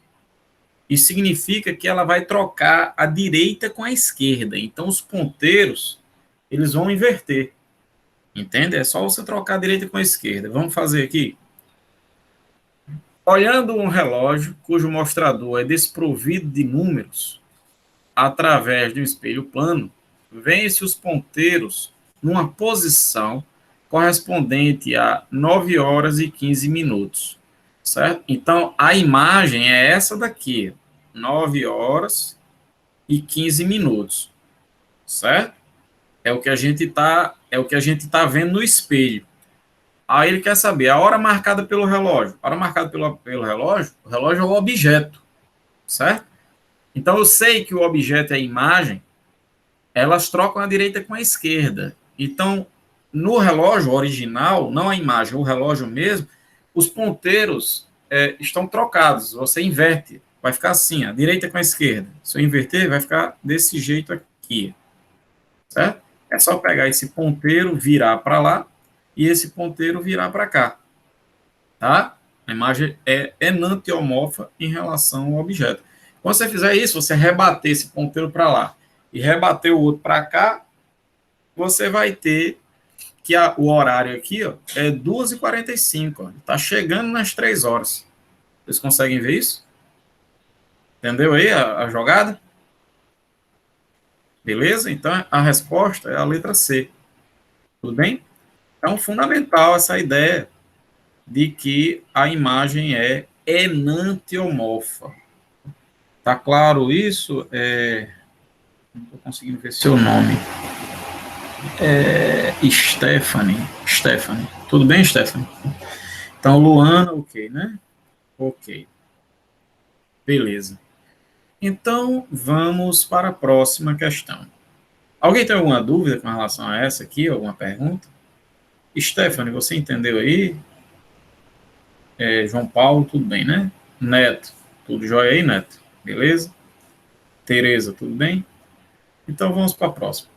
Isso significa que ela vai trocar a direita com a esquerda. Então, os ponteiros, eles vão inverter. Entende? É só você trocar a direita com a esquerda. Vamos fazer aqui. Olhando um relógio cujo mostrador é desprovido de números, através de um espelho plano, vê-se os ponteiros numa posição correspondente a 9 horas e 15 minutos, certo? Então, a imagem é essa daqui, 9 horas e 15 minutos, certo? É o que a gente tá vendo no espelho. Aí ele quer saber a hora marcada pelo relógio. A hora marcada pelo relógio, o relógio é o objeto, certo? Então eu sei que o objeto é a imagem, elas trocam a direita com a esquerda. Então, no relógio original, não a imagem, o relógio mesmo, os ponteiros estão trocados. Você inverte, vai ficar assim, a direita com a esquerda. Se eu inverter, vai ficar desse jeito aqui, certo? É só pegar esse ponteiro, virar para lá, e esse ponteiro virar para cá, tá? A imagem é enantiomorfa em relação ao objeto. Quando você fizer isso, você rebater esse ponteiro para lá e rebater o outro para cá, você vai ter que o horário aqui ó, é 2h45. Está chegando nas 3 horas. Vocês conseguem ver isso? Entendeu aí a jogada? Beleza? Então a resposta é a letra C. Tudo bem? Então, fundamental essa ideia de que a imagem é enantiomorfa. Tá claro isso? Não estou conseguindo ver seu nome. Stephanie. Tudo bem, Stephanie? Então, Luana, ok, né? Ok. Beleza. Então, vamos para a próxima questão. Alguém tem alguma dúvida com relação a essa aqui? Alguma pergunta? Stephanie, você entendeu aí? João Paulo, tudo bem, né? Neto, tudo jóia aí, Neto? Beleza? Tereza, tudo bem? Então, vamos para a próxima.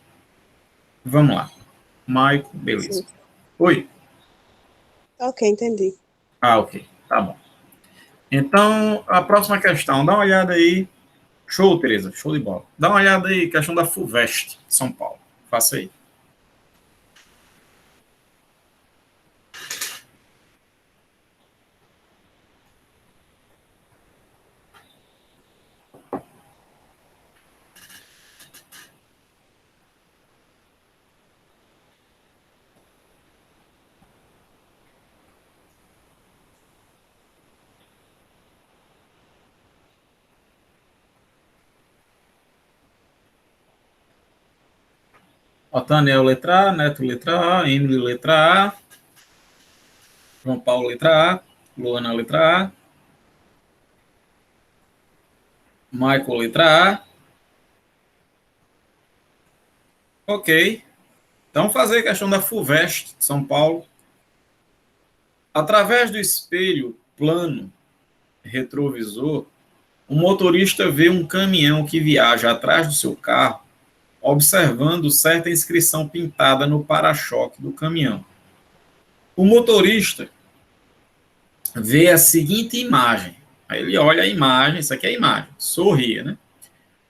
Vamos lá. Maico, beleza. Sim. Oi. Ok, entendi. Ah, ok. Tá bom. Então, a próxima questão, dá uma olhada aí. Show, Tereza, show de bola. Dá uma olhada aí, questão da FUVEST, São Paulo. Faça aí. Otaniel, letra A. Neto, letra A. Emily, letra A. João Paulo, letra A. Luana, letra A. Michael, letra A. Ok. Então, fazer a questão da FUVEST de São Paulo. Através do espelho plano retrovisor, o motorista vê um caminhão que viaja atrás do seu carro, observando certa inscrição pintada no para-choque do caminhão. O motorista vê a seguinte imagem. Aí ele olha a imagem, isso aqui é a imagem, sorria, né?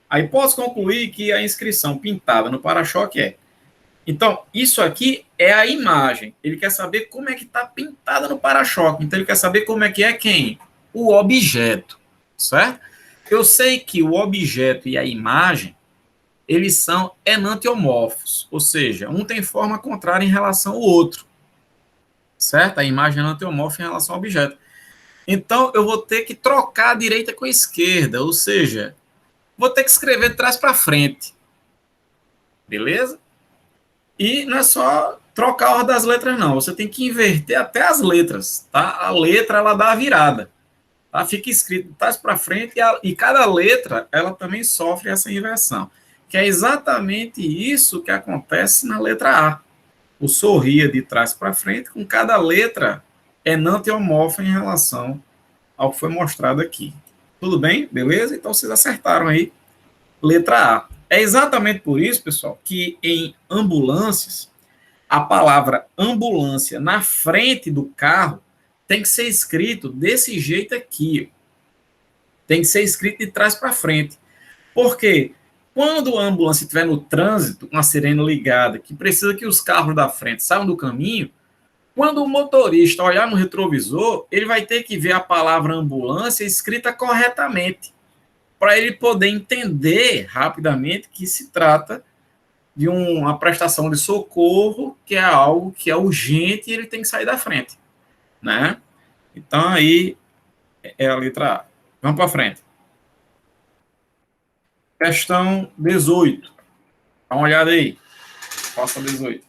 Aí posso concluir que a inscrição pintada no para-choque é. Então, isso aqui é a imagem. Ele quer saber como é que está pintada no para-choque. Então, ele quer saber como é que é quem? O objeto, certo? Eu sei que o objeto e a imagem, eles são enantiomorfos, ou seja, um tem forma contrária em relação ao outro, certo? A imagem é enantiomorfa em relação ao objeto. Então, eu vou ter que trocar a direita com a esquerda, ou seja, vou ter que escrever de trás para frente, beleza? E não é só trocar a ordem das letras, não. Você tem que inverter até as letras, tá? A letra, ela dá a virada. Tá? Fica escrito de trás para frente e cada letra, ela também sofre essa inversão. Que é exatamente isso que acontece na letra A. O sorria de trás para frente, com cada letra enantiomorfa em relação ao que foi mostrado aqui. Tudo bem? Beleza? Então, vocês acertaram aí. Letra A. É exatamente por isso, pessoal, que em ambulâncias, a palavra ambulância na frente do carro tem que ser escrito desse jeito aqui. Tem que ser escrito de trás para frente. Por quê? Quando a ambulância estiver no trânsito, com a sirene ligada, que precisa que os carros da frente saiam do caminho, quando o motorista olhar no retrovisor, ele vai ter que ver a palavra ambulância escrita corretamente, para ele poder entender rapidamente que se trata de uma prestação de socorro, que é algo que é urgente e ele tem que sair da frente, né? Então, aí é a letra A. Vamos para frente. Questão 18. Dá uma olhada aí. Faça 18.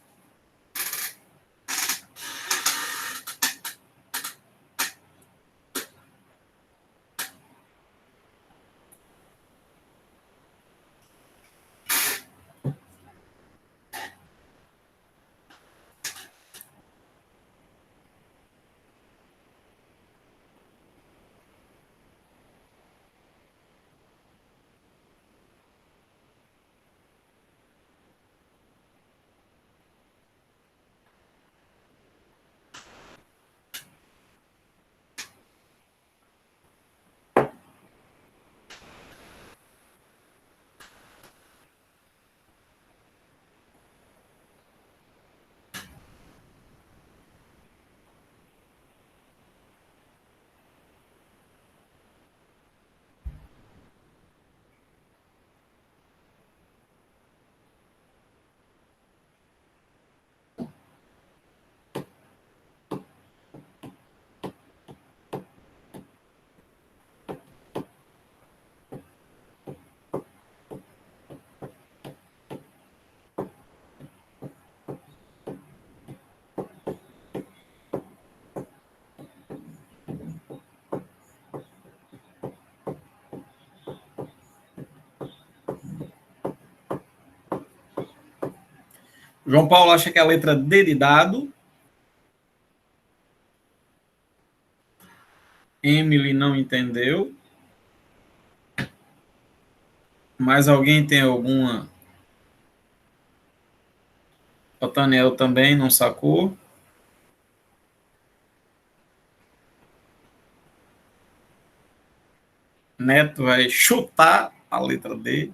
João Paulo acha que é a letra D de dado. Emily não entendeu. Mais alguém tem alguma? O Tanel também não sacou. Neto vai chutar a letra D.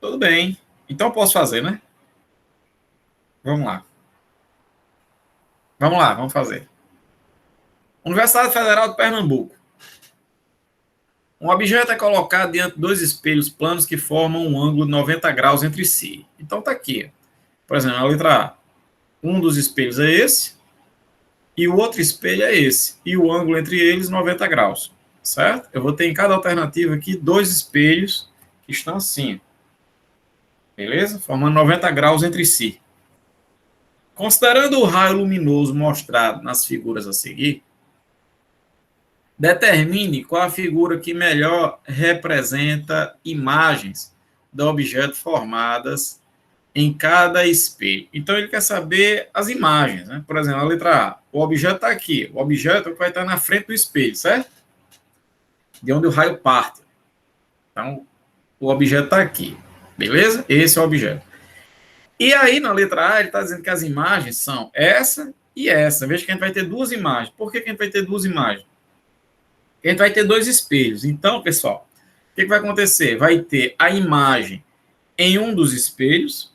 Tudo bem. Então posso fazer, né? Vamos lá. Vamos lá, vamos fazer. Universidade Federal de Pernambuco. Um objeto é colocado diante de dois espelhos planos que formam um ângulo de 90 graus entre si. Então tá aqui. Por exemplo, a letra A. Um dos espelhos é esse e o outro espelho é esse. E o ângulo entre eles 90 graus. Certo? Eu vou ter em cada alternativa aqui dois espelhos que estão assim. beleza? Formando 90 graus entre si. Considerando o raio luminoso mostrado nas figuras a seguir, determine qual a figura que melhor representa imagens do objeto formadas em cada espelho. Então, ele quer saber as imagens, né? Por exemplo, a letra A. O objeto está aqui. O objeto vai estar na frente do espelho, certo? De onde o raio parte. Então, o objeto está aqui. Beleza? Esse é o objeto. E aí, na letra A, ele está dizendo que as imagens são essa e essa. Veja que a gente vai ter duas imagens. Por que a gente vai ter duas imagens? Porque a gente vai ter dois espelhos. Então, pessoal, o que vai acontecer? Vai ter a imagem em um dos espelhos,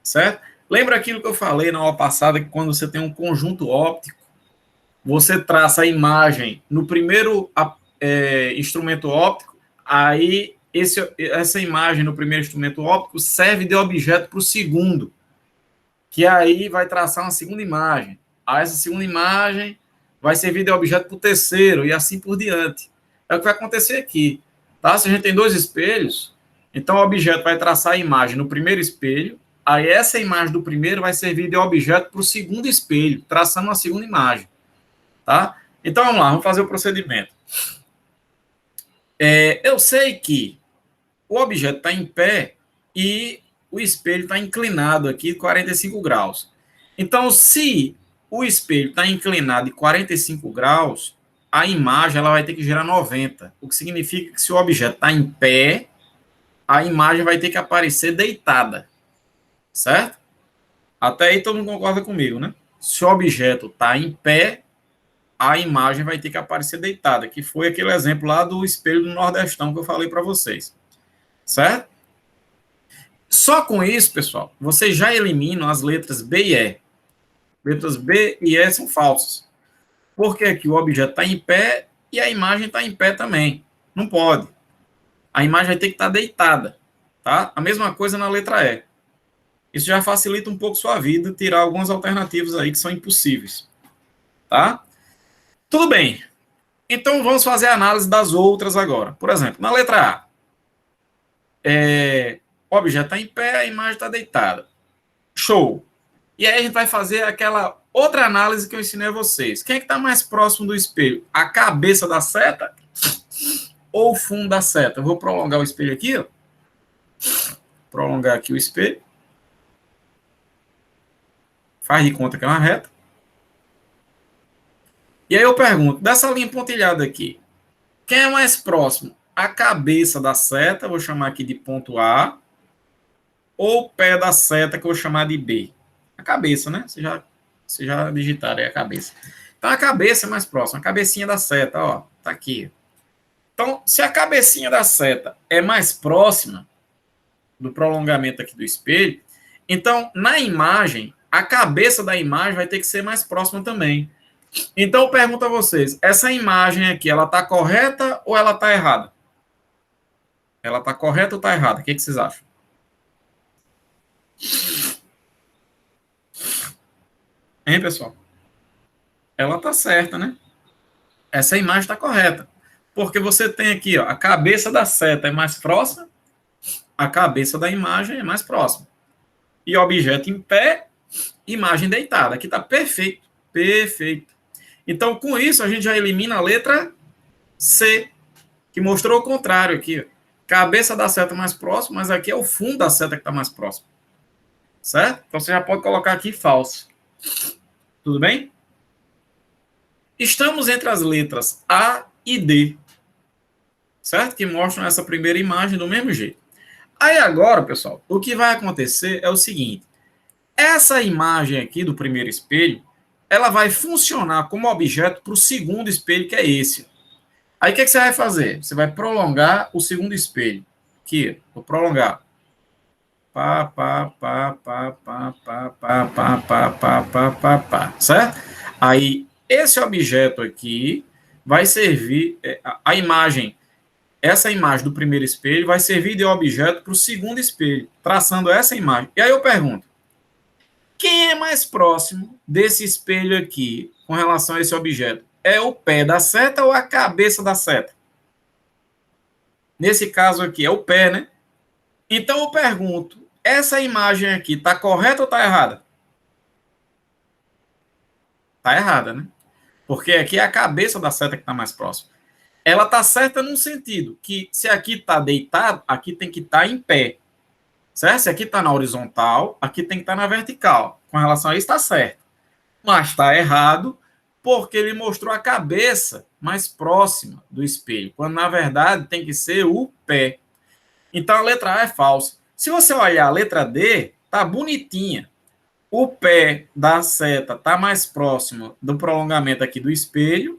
certo? Lembra aquilo que eu falei na aula passada, que quando você tem um conjunto óptico, você traça a imagem no primeiro instrumento óptico, aí essa imagem no primeiro instrumento óptico serve de objeto para o segundo, que aí vai traçar uma segunda imagem. Aí essa segunda imagem vai servir de objeto para o terceiro, e assim por diante. É o que vai acontecer aqui. Tá? Se a gente tem dois espelhos, então o objeto vai traçar a imagem no primeiro espelho, aí essa imagem do primeiro vai servir de objeto para o segundo espelho, traçando uma segunda imagem. Tá? Então vamos lá, vamos fazer o procedimento. Eu sei que o objeto está em pé e o espelho está inclinado aqui 45 graus. Então, se o espelho está inclinado de 45 graus, a imagem ela vai ter que girar 90, o que significa que se o objeto está em pé, a imagem vai ter que aparecer deitada, certo? Até aí todo mundo concorda comigo, né? Se o objeto está em pé, a imagem vai ter que aparecer deitada, que foi aquele exemplo lá do espelho do Nordestão que eu falei para vocês, certo? Só com isso, pessoal, vocês já eliminam as letras B e E. Letras B e E são falsas. Porque aqui o objeto está em pé e a imagem está em pé também. Não pode. A imagem vai ter que estar deitada. Tá? A mesma coisa na letra E. Isso já facilita um pouco sua vida, tirar algumas alternativas aí que são impossíveis. Tá? Tudo bem. Então vamos fazer a análise das outras agora. Por exemplo, na letra A, o objeto está em pé, a imagem está deitada. Show. E aí a gente vai fazer aquela outra análise que eu ensinei a vocês. Quem é que está mais próximo do espelho? A cabeça da seta ou o fundo da seta? Eu vou prolongar o espelho aqui, ó. Prolongar aqui o espelho. Faz de conta que é uma reta. E aí eu pergunto, dessa linha pontilhada aqui, quem é mais próximo? A cabeça da seta, vou chamar aqui de ponto A, ou o pé da seta, que eu vou chamar de B? A cabeça, né? Vocês já digitaram aí a cabeça. Então, a cabeça é mais próxima. A cabecinha da seta, ó, tá aqui. Então, se a cabecinha da seta é mais próxima do prolongamento aqui do espelho, então, na imagem, a cabeça da imagem vai ter que ser mais próxima também. Então, eu pergunto a vocês, essa imagem aqui, ela tá correta ou ela tá errada? Ela tá correta ou tá errada? O que vocês acham? Hein, pessoal? Ela tá certa, né? Essa imagem está correta. Porque você tem aqui, ó, a cabeça da seta é mais próxima, a cabeça da imagem é mais próxima. E objeto em pé, imagem deitada. Aqui está perfeito. Perfeito. Então, com isso, a gente já elimina a letra C, que mostrou o contrário aqui. Ó. Cabeça da seta mais próxima, mas aqui é o fundo da seta que está mais próximo. Certo? Então, você já pode colocar aqui falso. Tudo bem? Estamos entre as letras A e D, certo? Que mostram essa primeira imagem do mesmo jeito. Aí agora, pessoal, o que vai acontecer é o seguinte. Essa imagem aqui do primeiro espelho, ela vai funcionar como objeto para o segundo espelho, que é esse. Aí o que você vai fazer? Você vai prolongar o segundo espelho. Aqui, vou prolongar. Certo? Aí, esse objeto aqui vai servir, a imagem, essa imagem do primeiro espelho vai servir de objeto para o segundo espelho, traçando essa imagem. E aí eu pergunto, quem é mais próximo desse espelho aqui com relação a esse objeto? É o pé da seta ou a cabeça da seta? Nesse caso aqui, é o pé, né? Então eu pergunto, essa imagem aqui está correta ou está errada? Está errada, né? Porque aqui é a cabeça da seta que está mais próxima. Ela está certa num sentido, que se aqui está deitado, aqui tem que estar em pé. Certo? Se aqui está na horizontal, aqui tem que estar na vertical. Com relação a isso, está certo. Mas está errado porque ele mostrou a cabeça mais próxima do espelho, quando na verdade tem que ser o pé. Então a letra A é falsa. Se você olhar a letra D, tá bonitinha. O pé da seta está mais próximo do prolongamento aqui do espelho,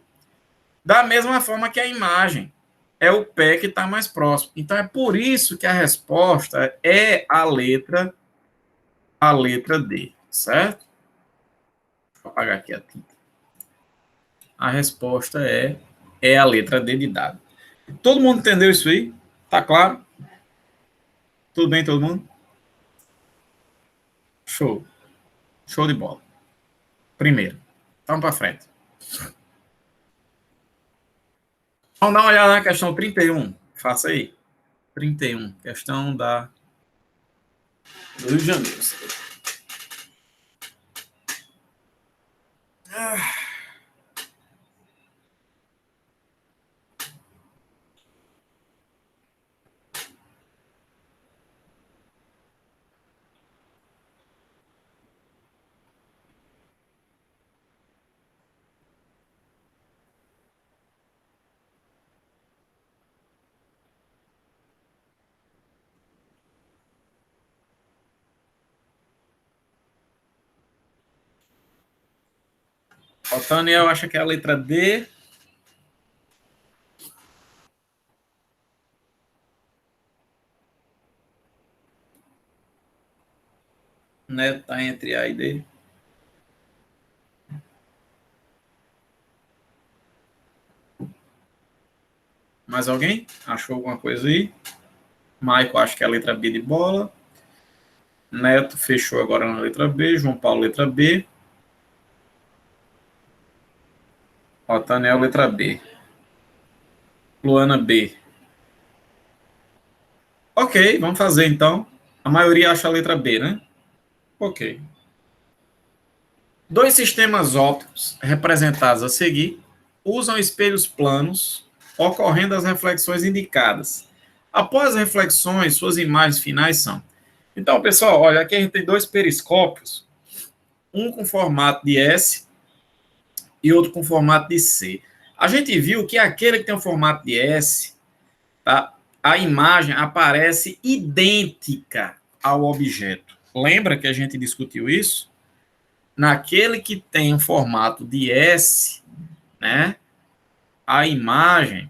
da mesma forma que a imagem é o pé que está mais próximo. Então é por isso que a resposta é a letra D, certo? Vou apagar aqui a tinta. A resposta é a letra D de dado. Todo mundo entendeu isso aí? Tá claro? Tudo bem, todo mundo? Show. Show de bola. Primeiro. Vamos para frente. Vamos dar uma olhada na questão 31. Faça aí. 31. Questão do Rio de Janeiro. O Daniel acha que é a letra D. Né? Tá entre A e D. Mais alguém? Achou alguma coisa aí? Maico acho que é a letra B de bola. Neto fechou agora na letra B. João Paulo, letra B. Otanel, letra B. Luana, B. Ok, vamos fazer então. A maioria acha a letra B, né? Ok. Dois sistemas ópticos representados a seguir usam espelhos planos, ocorrendo as reflexões indicadas. Após as reflexões, suas imagens finais são. Então, pessoal, olha, aqui a gente tem dois periscópios, um com formato de S e outro com formato de C. A gente viu que aquele que tem o formato de S, tá? A imagem aparece idêntica ao objeto. Lembra que a gente discutiu isso? Naquele que tem o formato de S, né, a imagem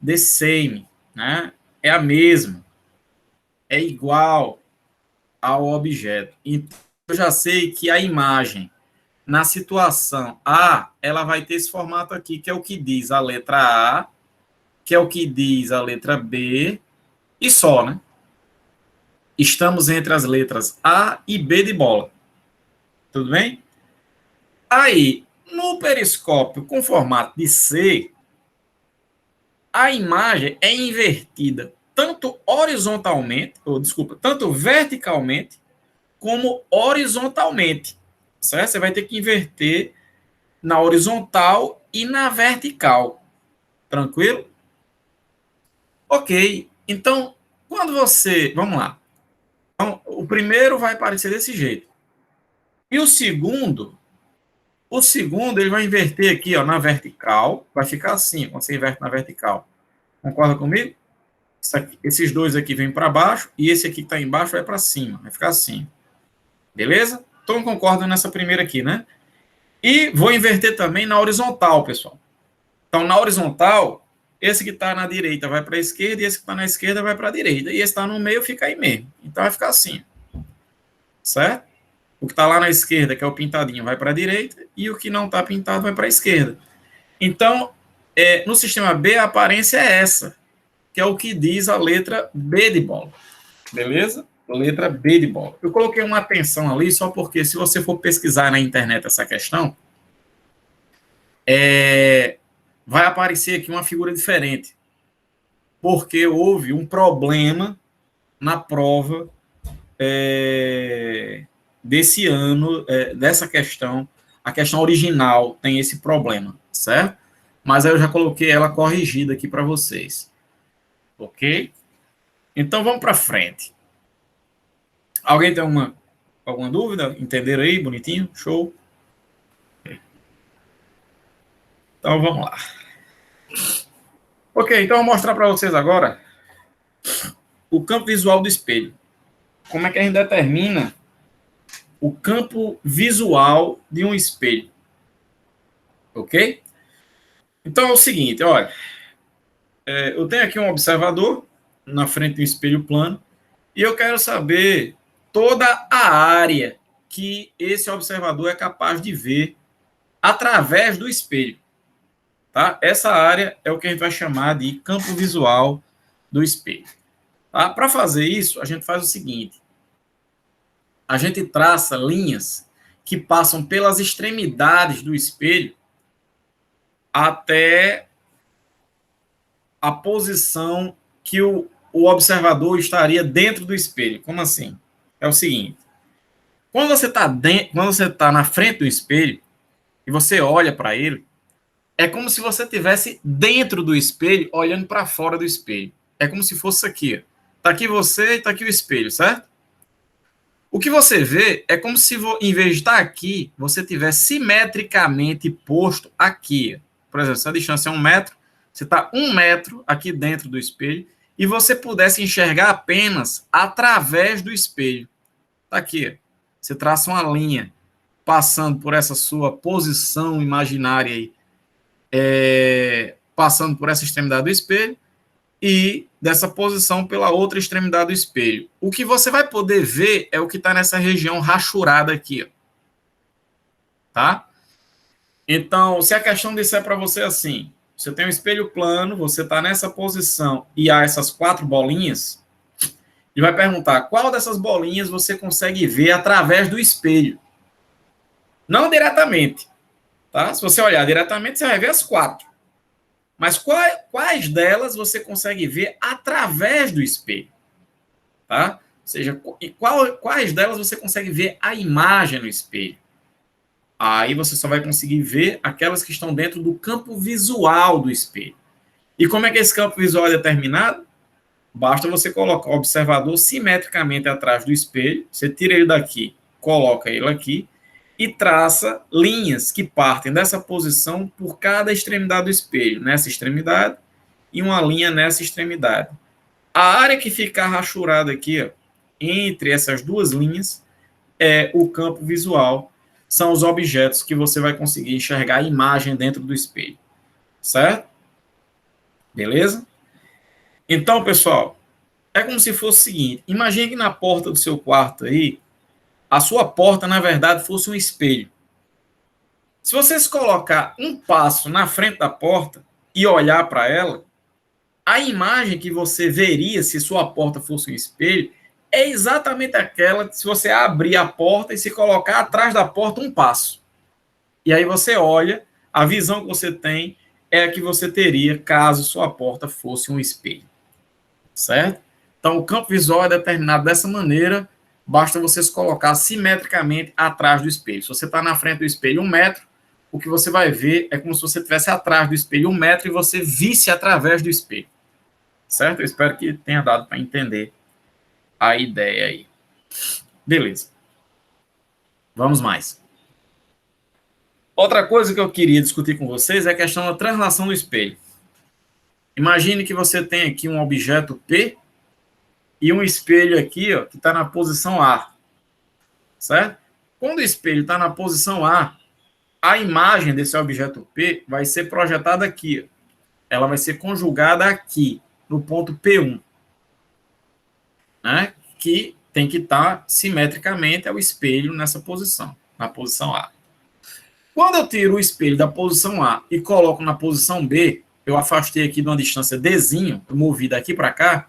the same, né, é a mesma, é igual ao objeto. Então, eu já sei que a imagem, na situação A, ela vai ter esse formato aqui, que é o que diz a letra A, que é o que diz a letra B, e só, né? Estamos entre as letras A e B de bola. Tudo bem? Aí, no periscópio com formato de C, a imagem é invertida tanto horizontalmente, tanto verticalmente como horizontalmente. Certo? Você vai ter que inverter na horizontal e na vertical. Tranquilo? Ok. Então, quando você. Vamos lá. Então, o primeiro vai aparecer desse jeito. E o segundo ele vai inverter aqui, ó, na vertical. Vai ficar assim, quando você inverte na vertical. Concorda comigo? Esses dois aqui vêm para baixo e esse aqui que está embaixo vai para cima. Vai ficar assim. Beleza? Então concordam nessa primeira aqui, né? E vou inverter também na horizontal, pessoal. Então, na horizontal, esse que está na direita vai para a esquerda e esse que está na esquerda vai para a direita. E esse que está no meio fica aí mesmo. Então, vai ficar assim. Certo? O que está lá na esquerda, que é o pintadinho, vai para a direita e o que não está pintado vai para a esquerda. Então, no sistema B, a aparência é essa, que é o que diz a letra B de bola. Beleza? Letra B de bola. Eu coloquei uma atenção ali só porque se você for pesquisar na internet essa questão, vai aparecer aqui uma figura diferente. Porque houve um problema na prova desse ano, dessa questão, a questão original tem esse problema, certo? Mas aí eu já coloquei ela corrigida aqui para vocês. Ok? Então vamos para frente. Alguém tem alguma dúvida? Entenderam aí? Bonitinho? Show? Então vamos lá. Ok, então eu vou mostrar para vocês agora o campo visual do espelho. Como é que a gente determina o campo visual de um espelho? Ok? Então é o seguinte, olha. Eu tenho aqui um observador na frente de um espelho plano e eu quero saber toda a área que esse observador é capaz de ver através do espelho. Tá? Essa área é o que a gente vai chamar de campo visual do espelho. Tá? Para fazer isso, a gente faz o seguinte. A gente traça linhas que passam pelas extremidades do espelho até a posição que o observador estaria dentro do espelho. Como assim? É o seguinte. Quando você está na frente do espelho e você olha para ele, é como se você estivesse dentro do espelho, olhando para fora do espelho. É como se fosse aqui. Está aqui você e está aqui o espelho, certo? O que você vê é como se, em vez de estar aqui, você tivesse simetricamente posto aqui. Por exemplo, se a distância é 1 metro, você está 1 metro aqui dentro do espelho e você pudesse enxergar apenas através do espelho. Está aqui. Você traça uma linha passando por essa sua posição imaginária aí, passando por essa extremidade do espelho e dessa posição pela outra extremidade do espelho. O que você vai poder ver é o que está nessa região rachurada aqui. Ó. Tá? Então, se a questão disser para você assim, você tem um espelho plano, você está nessa posição e há essas 4 bolinhas, ele vai perguntar qual dessas bolinhas você consegue ver através do espelho. Não diretamente. Tá? Se você olhar diretamente, você vai ver as 4. Mas quais delas você consegue ver através do espelho? Tá? Ou seja, quais delas você consegue ver a imagem no espelho? Aí você só vai conseguir ver aquelas que estão dentro do campo visual do espelho. E como é que esse campo visual é determinado? Basta você colocar o observador simetricamente atrás do espelho, você tira ele daqui, coloca ele aqui, e traça linhas que partem dessa posição por cada extremidade do espelho, nessa extremidade e uma linha nessa extremidade. A área que ficar rachurada aqui, ó, entre essas duas linhas, é o campo visual, são os objetos que você vai conseguir enxergar a imagem dentro do espelho, certo? Beleza? Então, pessoal, é como se fosse o seguinte, imagine que na porta do seu quarto aí, a sua porta, na verdade, fosse um espelho. Se você se colocar um passo na frente da porta e olhar para ela, a imagem que você veria se sua porta fosse um espelho é exatamente aquela se você abrir a porta e se colocar atrás da porta um passo. E aí você olha, a visão que você tem é a que você teria caso sua porta fosse um espelho. Certo? Então, o campo visual é determinado dessa maneira, basta você se colocar simetricamente atrás do espelho. Se você está na frente do espelho 1 metro, o que você vai ver é como se você estivesse atrás do espelho 1 metro e você visse através do espelho. Certo? Eu espero que tenha dado para entender a ideia aí. Beleza. Vamos mais. Outra coisa que eu queria discutir com vocês é a questão da translação do espelho. Imagine que você tem aqui um objeto P e um espelho aqui, ó, que está na posição A. Certo? Quando o espelho está na posição a imagem desse objeto P vai ser projetada aqui. Ó. Ela vai ser conjugada aqui, no ponto P1. Né? Que tem que estar simetricamente ao espelho nessa posição, na posição A. Quando eu tiro o espelho da posição A e coloco na posição B, eu afastei aqui de uma distância Dzinho, eu movi daqui para cá,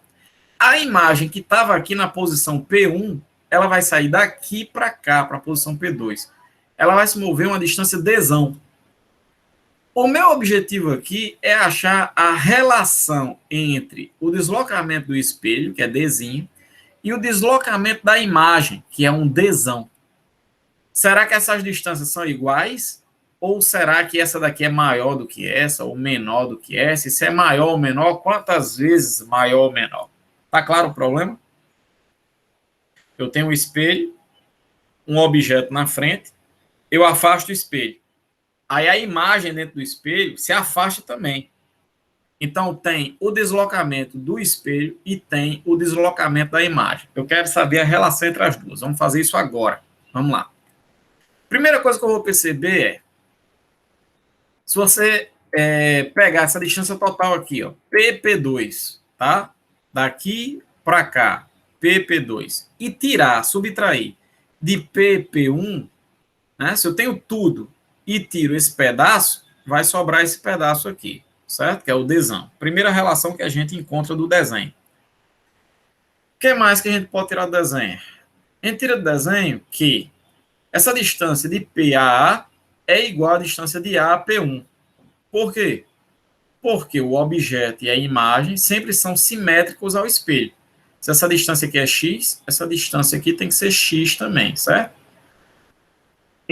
a imagem que estava aqui na posição P1, ela vai sair daqui para cá, para a posição P2. Ela vai se mover uma distância Dzão. O meu objetivo aqui é achar a relação entre o deslocamento do espelho, que é Dzinho, e o deslocamento da imagem, que é um Dzão. Será que essas distâncias são iguais? Ou será que essa daqui é maior do que essa, ou menor do que essa? E se é maior ou menor, quantas vezes maior ou menor? Tá claro o problema? Eu tenho um espelho, um objeto na frente, eu afasto o espelho. Aí a imagem dentro do espelho se afasta também. Então, tem o deslocamento do espelho e tem o deslocamento da imagem. Eu quero saber a relação entre as duas. Vamos fazer isso agora. Vamos lá. Primeira coisa que eu vou perceber é, se você pegar essa distância total aqui, ó, PP2, tá? Daqui para cá, PP2, e tirar, subtrair de PP1, né? Se eu tenho tudo e tiro esse pedaço, vai sobrar esse pedaço aqui, certo? Que é o Dzão. Primeira relação que a gente encontra do desenho. O que mais que a gente pode tirar do desenho? A gente tira do desenho que essa distância de P a A é igual à distância de A a P1. Por quê? Porque o objeto e a imagem sempre são simétricos ao espelho. Se essa distância aqui é x, essa distância aqui tem que ser x também, certo?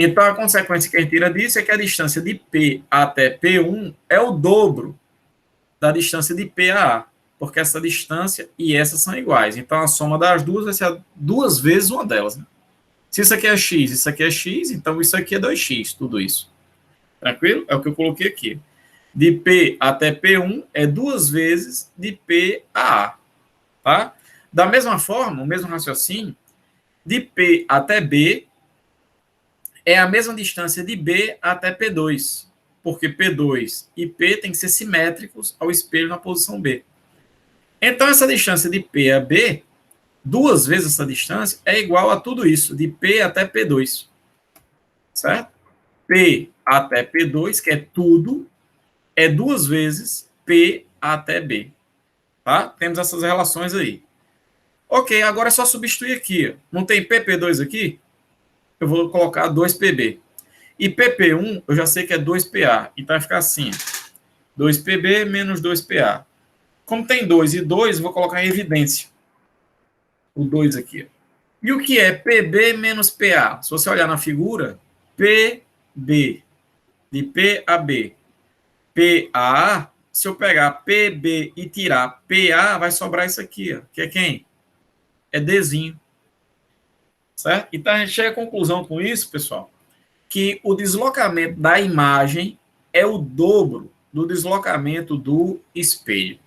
Então, a consequência que a gente tira disso é que a distância de P até P1 é o dobro da distância de P a A, porque essa distância e essa são iguais. Então, a soma das duas vai ser duas vezes uma delas. Né? Se isso aqui é x, isso aqui é x, então isso aqui é 2x, tudo isso. Tranquilo? É o que eu coloquei aqui. De P até P1 é duas vezes de P a A. Tá? Da mesma forma, o mesmo raciocínio, de P até B é a mesma distância de B até P2, porque P2 e P têm que ser simétricos ao espelho na posição B. Então, essa distância de P a B, duas vezes essa distância, é igual a tudo isso, de P até P2. Certo? P até P2, que é tudo, é duas vezes P até B. Tá? Temos essas relações aí. Ok, agora é só substituir aqui. Não tem PP2 aqui? Eu vou colocar 2PB. E PP1, eu já sei que é 2PA. Então vai ficar assim. 2PB menos 2PA. Como tem 2 e 2, vou colocar em evidência. O 2 aqui. E o que é PB menos PA? Se você olhar na figura, PB, de P a B, PA, se eu pegar PB e tirar PA, vai sobrar isso aqui, ó, que é quem? É Dzinho. Certo? Então, a gente chega à conclusão com isso, pessoal, que o deslocamento da imagem é o dobro do deslocamento do espelho.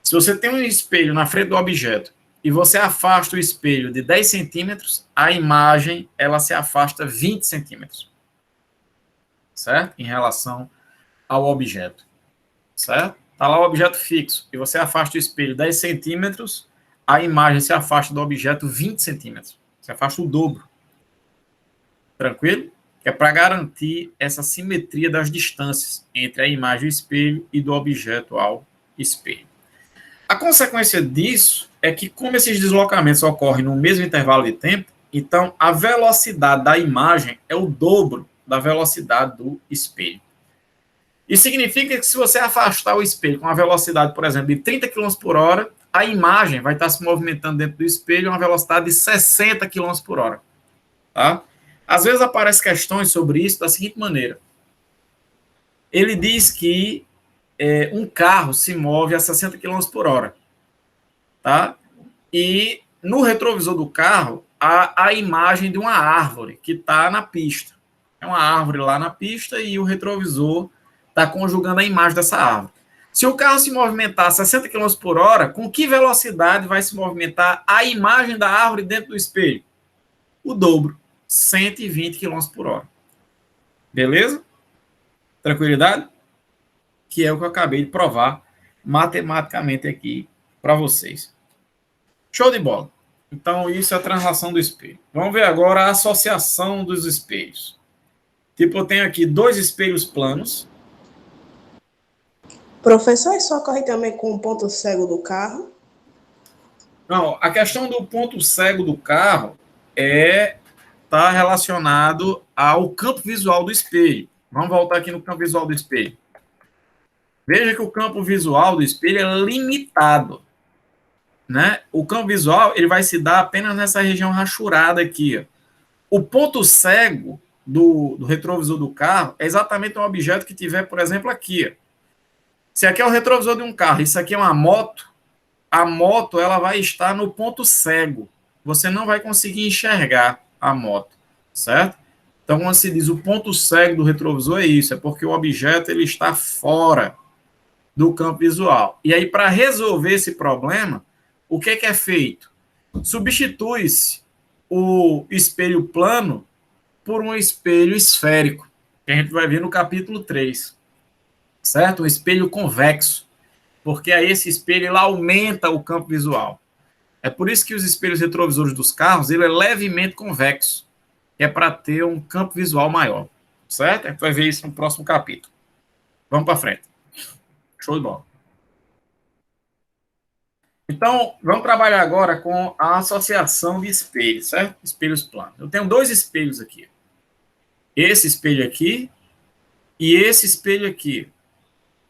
Se você tem um espelho na frente do objeto e você afasta o espelho de 10 centímetros, a imagem ela se afasta 20 centímetros. Certo? Em relação ao objeto. Certo? Está lá o objeto fixo e você afasta o espelho 10 centímetros, a imagem se afasta do objeto 20 centímetros. Se afasta o dobro. Tranquilo? Que é para garantir essa simetria das distâncias entre a imagem do espelho e do objeto ao espelho. A consequência disso é que, como esses deslocamentos ocorrem no mesmo intervalo de tempo, então a velocidade da imagem é o dobro da velocidade do espelho. Isso significa que se você afastar o espelho com a velocidade, por exemplo, de 30 km por hora, a imagem vai estar se movimentando dentro do espelho a uma velocidade de 60 km por hora. Tá? Às vezes aparecem questões sobre isso da seguinte maneira. Ele diz que um carro se move a 60 km por hora. Tá? E no retrovisor do carro, há a imagem de uma árvore que está na pista. É uma árvore lá na pista e o retrovisor está conjugando a imagem dessa árvore. Se o carro se movimentar a 60 km por hora, com que velocidade vai se movimentar a imagem da árvore dentro do espelho? O dobro, 120 km por hora. Beleza? Tranquilidade? Que é o que eu acabei de provar matematicamente aqui para vocês. Show de bola. Então, isso é a translação do espelho. Vamos ver agora a associação dos espelhos. Tipo, eu tenho aqui dois espelhos planos. Professor, isso ocorre também com o ponto cego do carro? Não, a questão do ponto cego do carro está relacionado ao campo visual do espelho. Vamos voltar aqui no campo visual do espelho. Veja que o campo visual do espelho é limitado. né, o campo visual ele vai se dar apenas nessa região rachurada aqui. Ó. O ponto cego do retrovisor do carro é exatamente um objeto que tiver, por exemplo, aqui. Ó. Se aqui é o retrovisor de um carro, isso aqui é uma moto, a moto ela vai estar no ponto cego. Você não vai conseguir enxergar a moto, certo? Então, quando se diz o ponto cego do retrovisor, é isso, é porque o objeto ele está fora do campo visual. E aí, para resolver esse problema, o que é feito? Substitui-se o espelho plano por um espelho esférico, que a gente vai ver no capítulo 3, certo? Um espelho convexo, porque aí esse espelho ele aumenta o campo visual. É por isso que os espelhos retrovisores dos carros ele é levemente convexo, que é para ter um campo visual maior, certo? A gente vai ver isso no próximo capítulo. Vamos para frente. Show de bola. Então, vamos trabalhar agora com a associação de espelhos, certo? Espelhos planos. Eu tenho dois espelhos aqui. Esse espelho aqui e esse espelho aqui.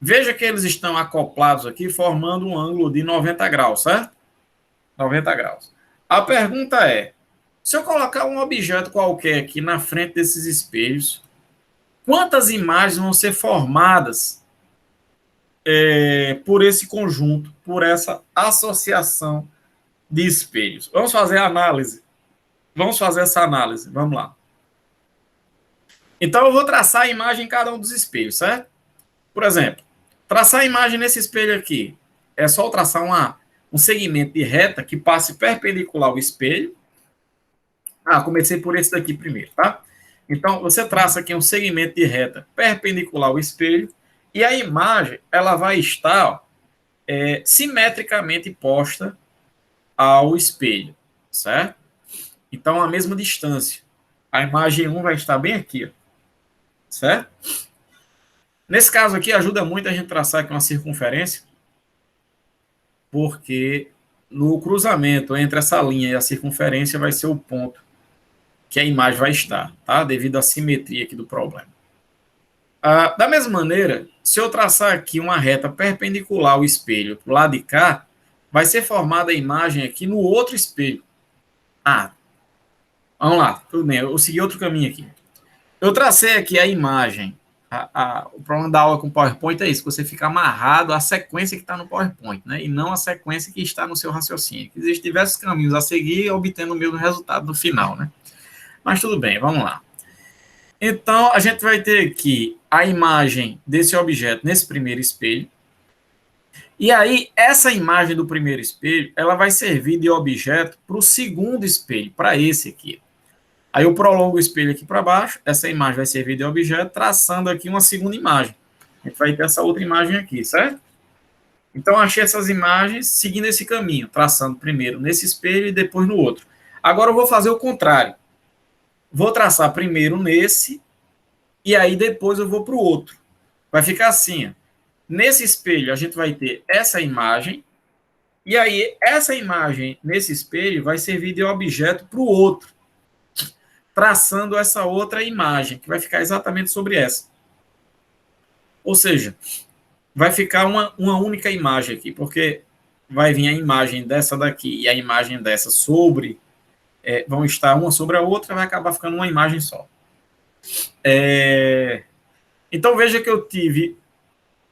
Veja que eles estão acoplados aqui, formando um ângulo de 90 graus, certo? 90 graus. A pergunta é, se eu colocar um objeto qualquer aqui na frente desses espelhos, quantas imagens vão ser formadas por esse conjunto, por essa associação de espelhos? Vamos fazer a análise. Vamos fazer essa análise. Vamos lá. Então, eu vou traçar a imagem em cada um dos espelhos, certo? Por exemplo, traçar a imagem nesse espelho aqui. É só traçar um segmento de reta que passe perpendicular ao espelho. Comecei por esse daqui primeiro, tá? Então, você traça aqui um segmento de reta perpendicular ao espelho e a imagem, ela vai estar simetricamente posta ao espelho, certo? Então, a mesma distância. A imagem 1 vai estar bem aqui, ó, certo? Nesse caso aqui, ajuda muito a gente traçar aqui uma circunferência, porque no cruzamento entre essa linha e a circunferência vai ser o ponto que a imagem vai estar, tá? Devido à simetria aqui do problema. Da mesma maneira, se eu traçar aqui uma reta perpendicular ao espelho para o lado de cá, vai ser formada a imagem aqui no outro espelho. Vamos lá, tudo bem, eu segui outro caminho aqui. Eu tracei aqui a imagem. O problema da aula com o PowerPoint é isso, você fica amarrado à sequência que está no PowerPoint, né? E não à sequência que está no seu raciocínio. Existem diversos caminhos a seguir, obtendo o mesmo resultado no final, né? Mas tudo bem, vamos lá. Então, a gente vai ter aqui a imagem desse objeto nesse primeiro espelho. E aí, essa imagem do primeiro espelho, ela vai servir de objeto para o segundo espelho, para esse aqui. Aí eu prolongo o espelho aqui para baixo, essa imagem vai servir de objeto, traçando aqui uma segunda imagem. A gente vai ter essa outra imagem aqui, certo? Então, achei essas imagens seguindo esse caminho, traçando primeiro nesse espelho e depois no outro. Agora eu vou fazer o contrário. Vou traçar primeiro nesse, e aí depois eu vou para o outro. Vai ficar assim, ó. Nesse espelho a gente vai ter essa imagem, e aí essa imagem nesse espelho vai servir de objeto para o outro, traçando essa outra imagem, que vai ficar exatamente sobre essa. Ou seja, vai ficar uma única imagem aqui, porque vai vir a imagem dessa daqui e a imagem dessa sobre... vão estar uma sobre a outra, vai acabar ficando uma imagem só. Então, veja que eu tive,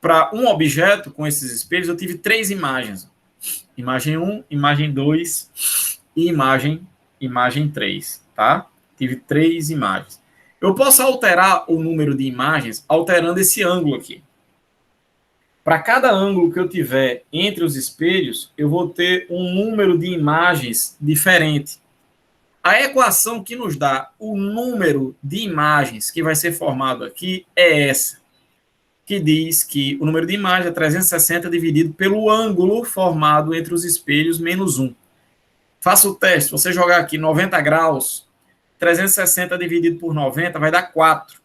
para um objeto com esses espelhos, eu tive 3 imagens. Imagem 1, imagem 2 e imagem 3, tá? Tive 3 imagens. Eu posso alterar o número de imagens alterando esse ângulo aqui. Para cada ângulo que eu tiver entre os espelhos, eu vou ter um número de imagens diferente. A equação que nos dá o número de imagens que vai ser formado aqui é essa, que diz que o número de imagens é 360 dividido pelo ângulo formado entre os espelhos menos 1. Faça o teste, você jogar aqui 90 graus, 360 dividido por 90 vai dar 4.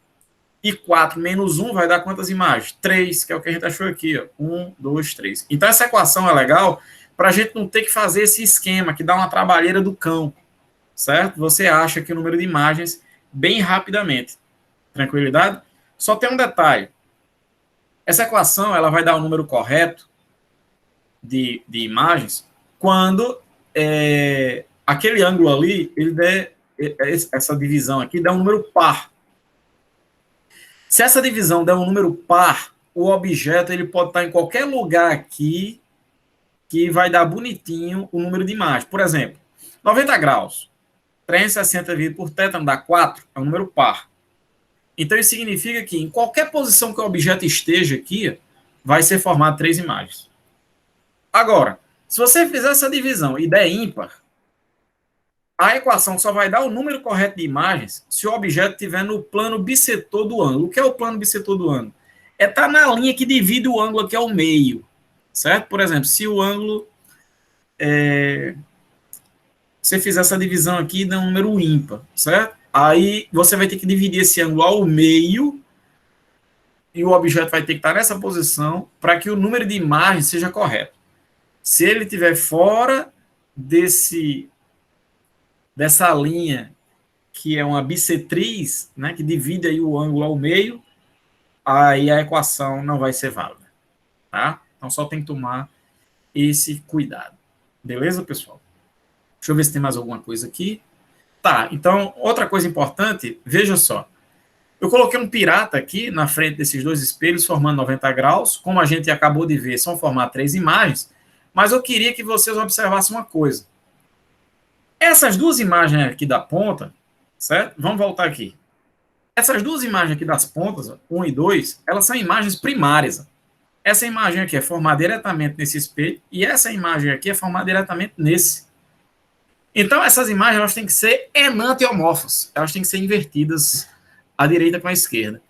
E 4 menos 1 vai dar quantas imagens? 3, que é o que a gente achou aqui. Ó. 1, 2, 3. Então essa equação é legal para a gente não ter que fazer esse esquema que dá uma trabalheira do cão. Certo? Você acha aqui o número de imagens bem rapidamente. Tranquilidade? Só tem um detalhe. Essa equação ela vai dar o número correto de imagens quando aquele ângulo ali, ele der, essa divisão aqui, der um número par. Se essa divisão der um número par, o objeto ele pode estar em qualquer lugar aqui que vai dar bonitinho o número de imagens. Por exemplo, 90 graus, 360 dividido por θ dá 4, é um número par. Então, isso significa que em qualquer posição que o objeto esteja aqui, vai ser formado 3 imagens. Agora, se você fizer essa divisão e der ímpar, a equação só vai dar o número correto de imagens se o objeto estiver no plano bissetor do ângulo. O que é o plano bissetor do ângulo? É estar na linha que divide o ângulo aqui ao meio, certo? Por exemplo, se o ângulo... você fizer essa divisão aqui, dá um número ímpar, certo? Aí você vai ter que dividir esse ângulo ao meio e o objeto vai ter que estar nessa posição para que o número de imagens seja correto. Se ele estiver fora dessa linha, que é uma bissetriz, né, que divide aí o ângulo ao meio, aí a equação não vai ser válida, tá? Então só tem que tomar esse cuidado. Beleza, pessoal? Deixa eu ver se tem mais alguma coisa aqui. Tá, então, outra coisa importante, veja só. Eu coloquei um pirata aqui na frente desses dois espelhos, formando 90 graus. Como a gente acabou de ver, são formar 3 imagens. Mas eu queria que vocês observassem uma coisa. Essas duas imagens aqui da ponta, certo? Vamos voltar aqui. Essas duas imagens aqui das pontas, 1 e 2, elas são imagens primárias. Essa imagem aqui é formada diretamente nesse espelho e essa imagem aqui é formada diretamente nesse. Então, essas imagens elas têm que ser enantiomorfas. Elas têm que ser invertidas à direita com a esquerda.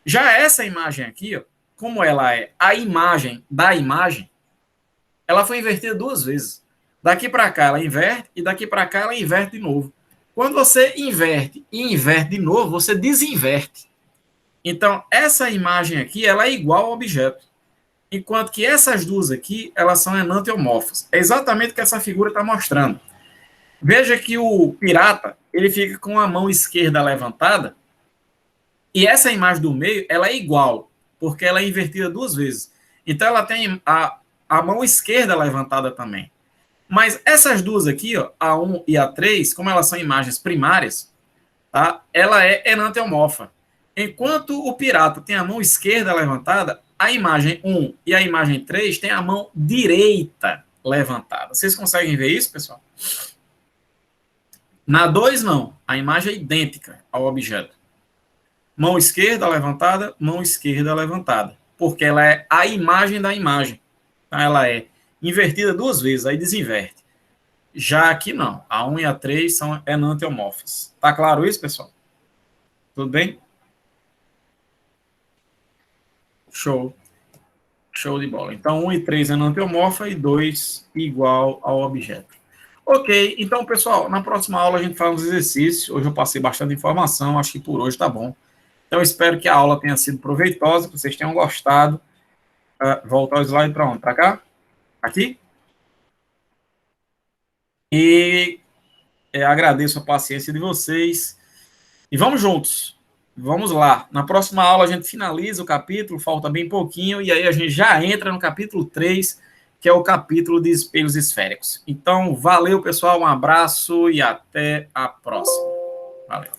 Já essa imagem aqui, ó, como ela é a imagem da imagem, ela foi invertida 2 vezes. Daqui para cá ela inverte e daqui para cá ela inverte de novo. Quando você inverte e inverte de novo, você desinverte. Então, essa imagem aqui ela é igual ao objeto. Enquanto que essas duas aqui, elas são enantiomorfas. É exatamente o que essa figura está mostrando. Veja que o pirata, ele fica com a mão esquerda levantada e essa imagem do meio, ela é igual, porque ela é invertida 2 vezes. Então, ela tem a mão esquerda levantada também. Mas essas duas aqui, ó, a 1 e a 3, como elas são imagens primárias, tá? Ela é enantiomorfa. Enquanto o pirata tem a mão esquerda levantada, a imagem 1 e a imagem 3 tem a mão direita levantada. Vocês conseguem ver isso, pessoal? Na 2, não. A imagem é idêntica ao objeto. Mão esquerda levantada, mão esquerda levantada. Porque ela é a imagem da imagem. Então, ela é invertida 2 vezes, aí desinverte. Já aqui, não. A 1 e a 3 são enantiomorfas. Tá claro isso, pessoal? Tudo bem? Show. Show de bola. Então, 1 e 3 enantiomorfa e 2 igual ao objeto. Ok, então, pessoal, na próxima aula a gente faz uns exercícios. Hoje eu passei bastante informação, acho que por hoje tá bom. Então, espero que a aula tenha sido proveitosa, que vocês tenham gostado. Voltar o slide para onde? Para cá? Aqui? E agradeço a paciência de vocês. E vamos juntos. Vamos lá. Na próxima aula a gente finaliza o capítulo, falta bem pouquinho, e aí a gente já entra no capítulo 3, que é o capítulo de espelhos esféricos. Então, valeu, pessoal, um abraço e até a próxima. Valeu.